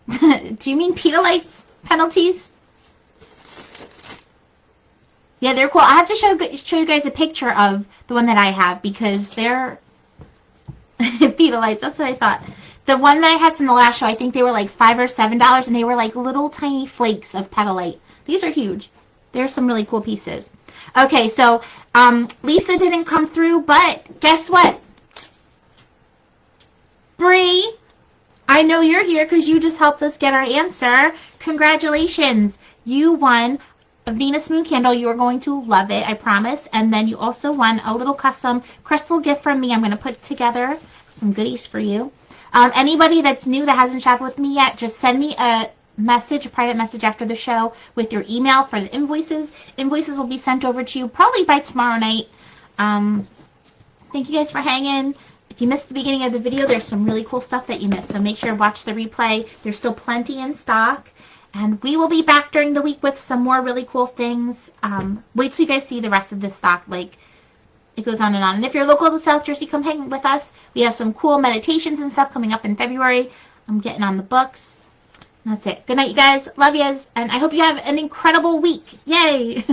Do you mean pedalites penalties? Yeah, they're cool. I have to show you guys a picture of the one that I have, because they're pedalites. That's what I thought. The one that I had from the last show, I think they were like $5 or $7, and they were like little tiny flakes of petalite. These are huge. There's some really cool pieces. Okay, so Lisa didn't come through, but guess what? Bree, I know you're here because you just helped us get our answer. Congratulations. You won a Venus Moon candle. You are going to love it, I promise. And then you also won a little custom crystal gift from me. I'm going to put together some goodies for you. Anybody that's new that hasn't shopped with me yet, just send me a private message after the show with your email for the invoices. Invoices will be sent over to you probably by tomorrow night. Thank you guys for hanging. If you missed the beginning of the video, there's some really cool stuff that you missed, so make sure to watch the replay. There's still plenty in stock, and we will be back during the week with some more really cool things. Wait till you guys see the rest of this stock. Like, it goes on and on. And if you're local to South Jersey, come hang with us. We have some cool meditations and stuff coming up in February. I'm getting on the books. And that's it. Good night, you guys. Love yous. And I hope you have an incredible week. Yay!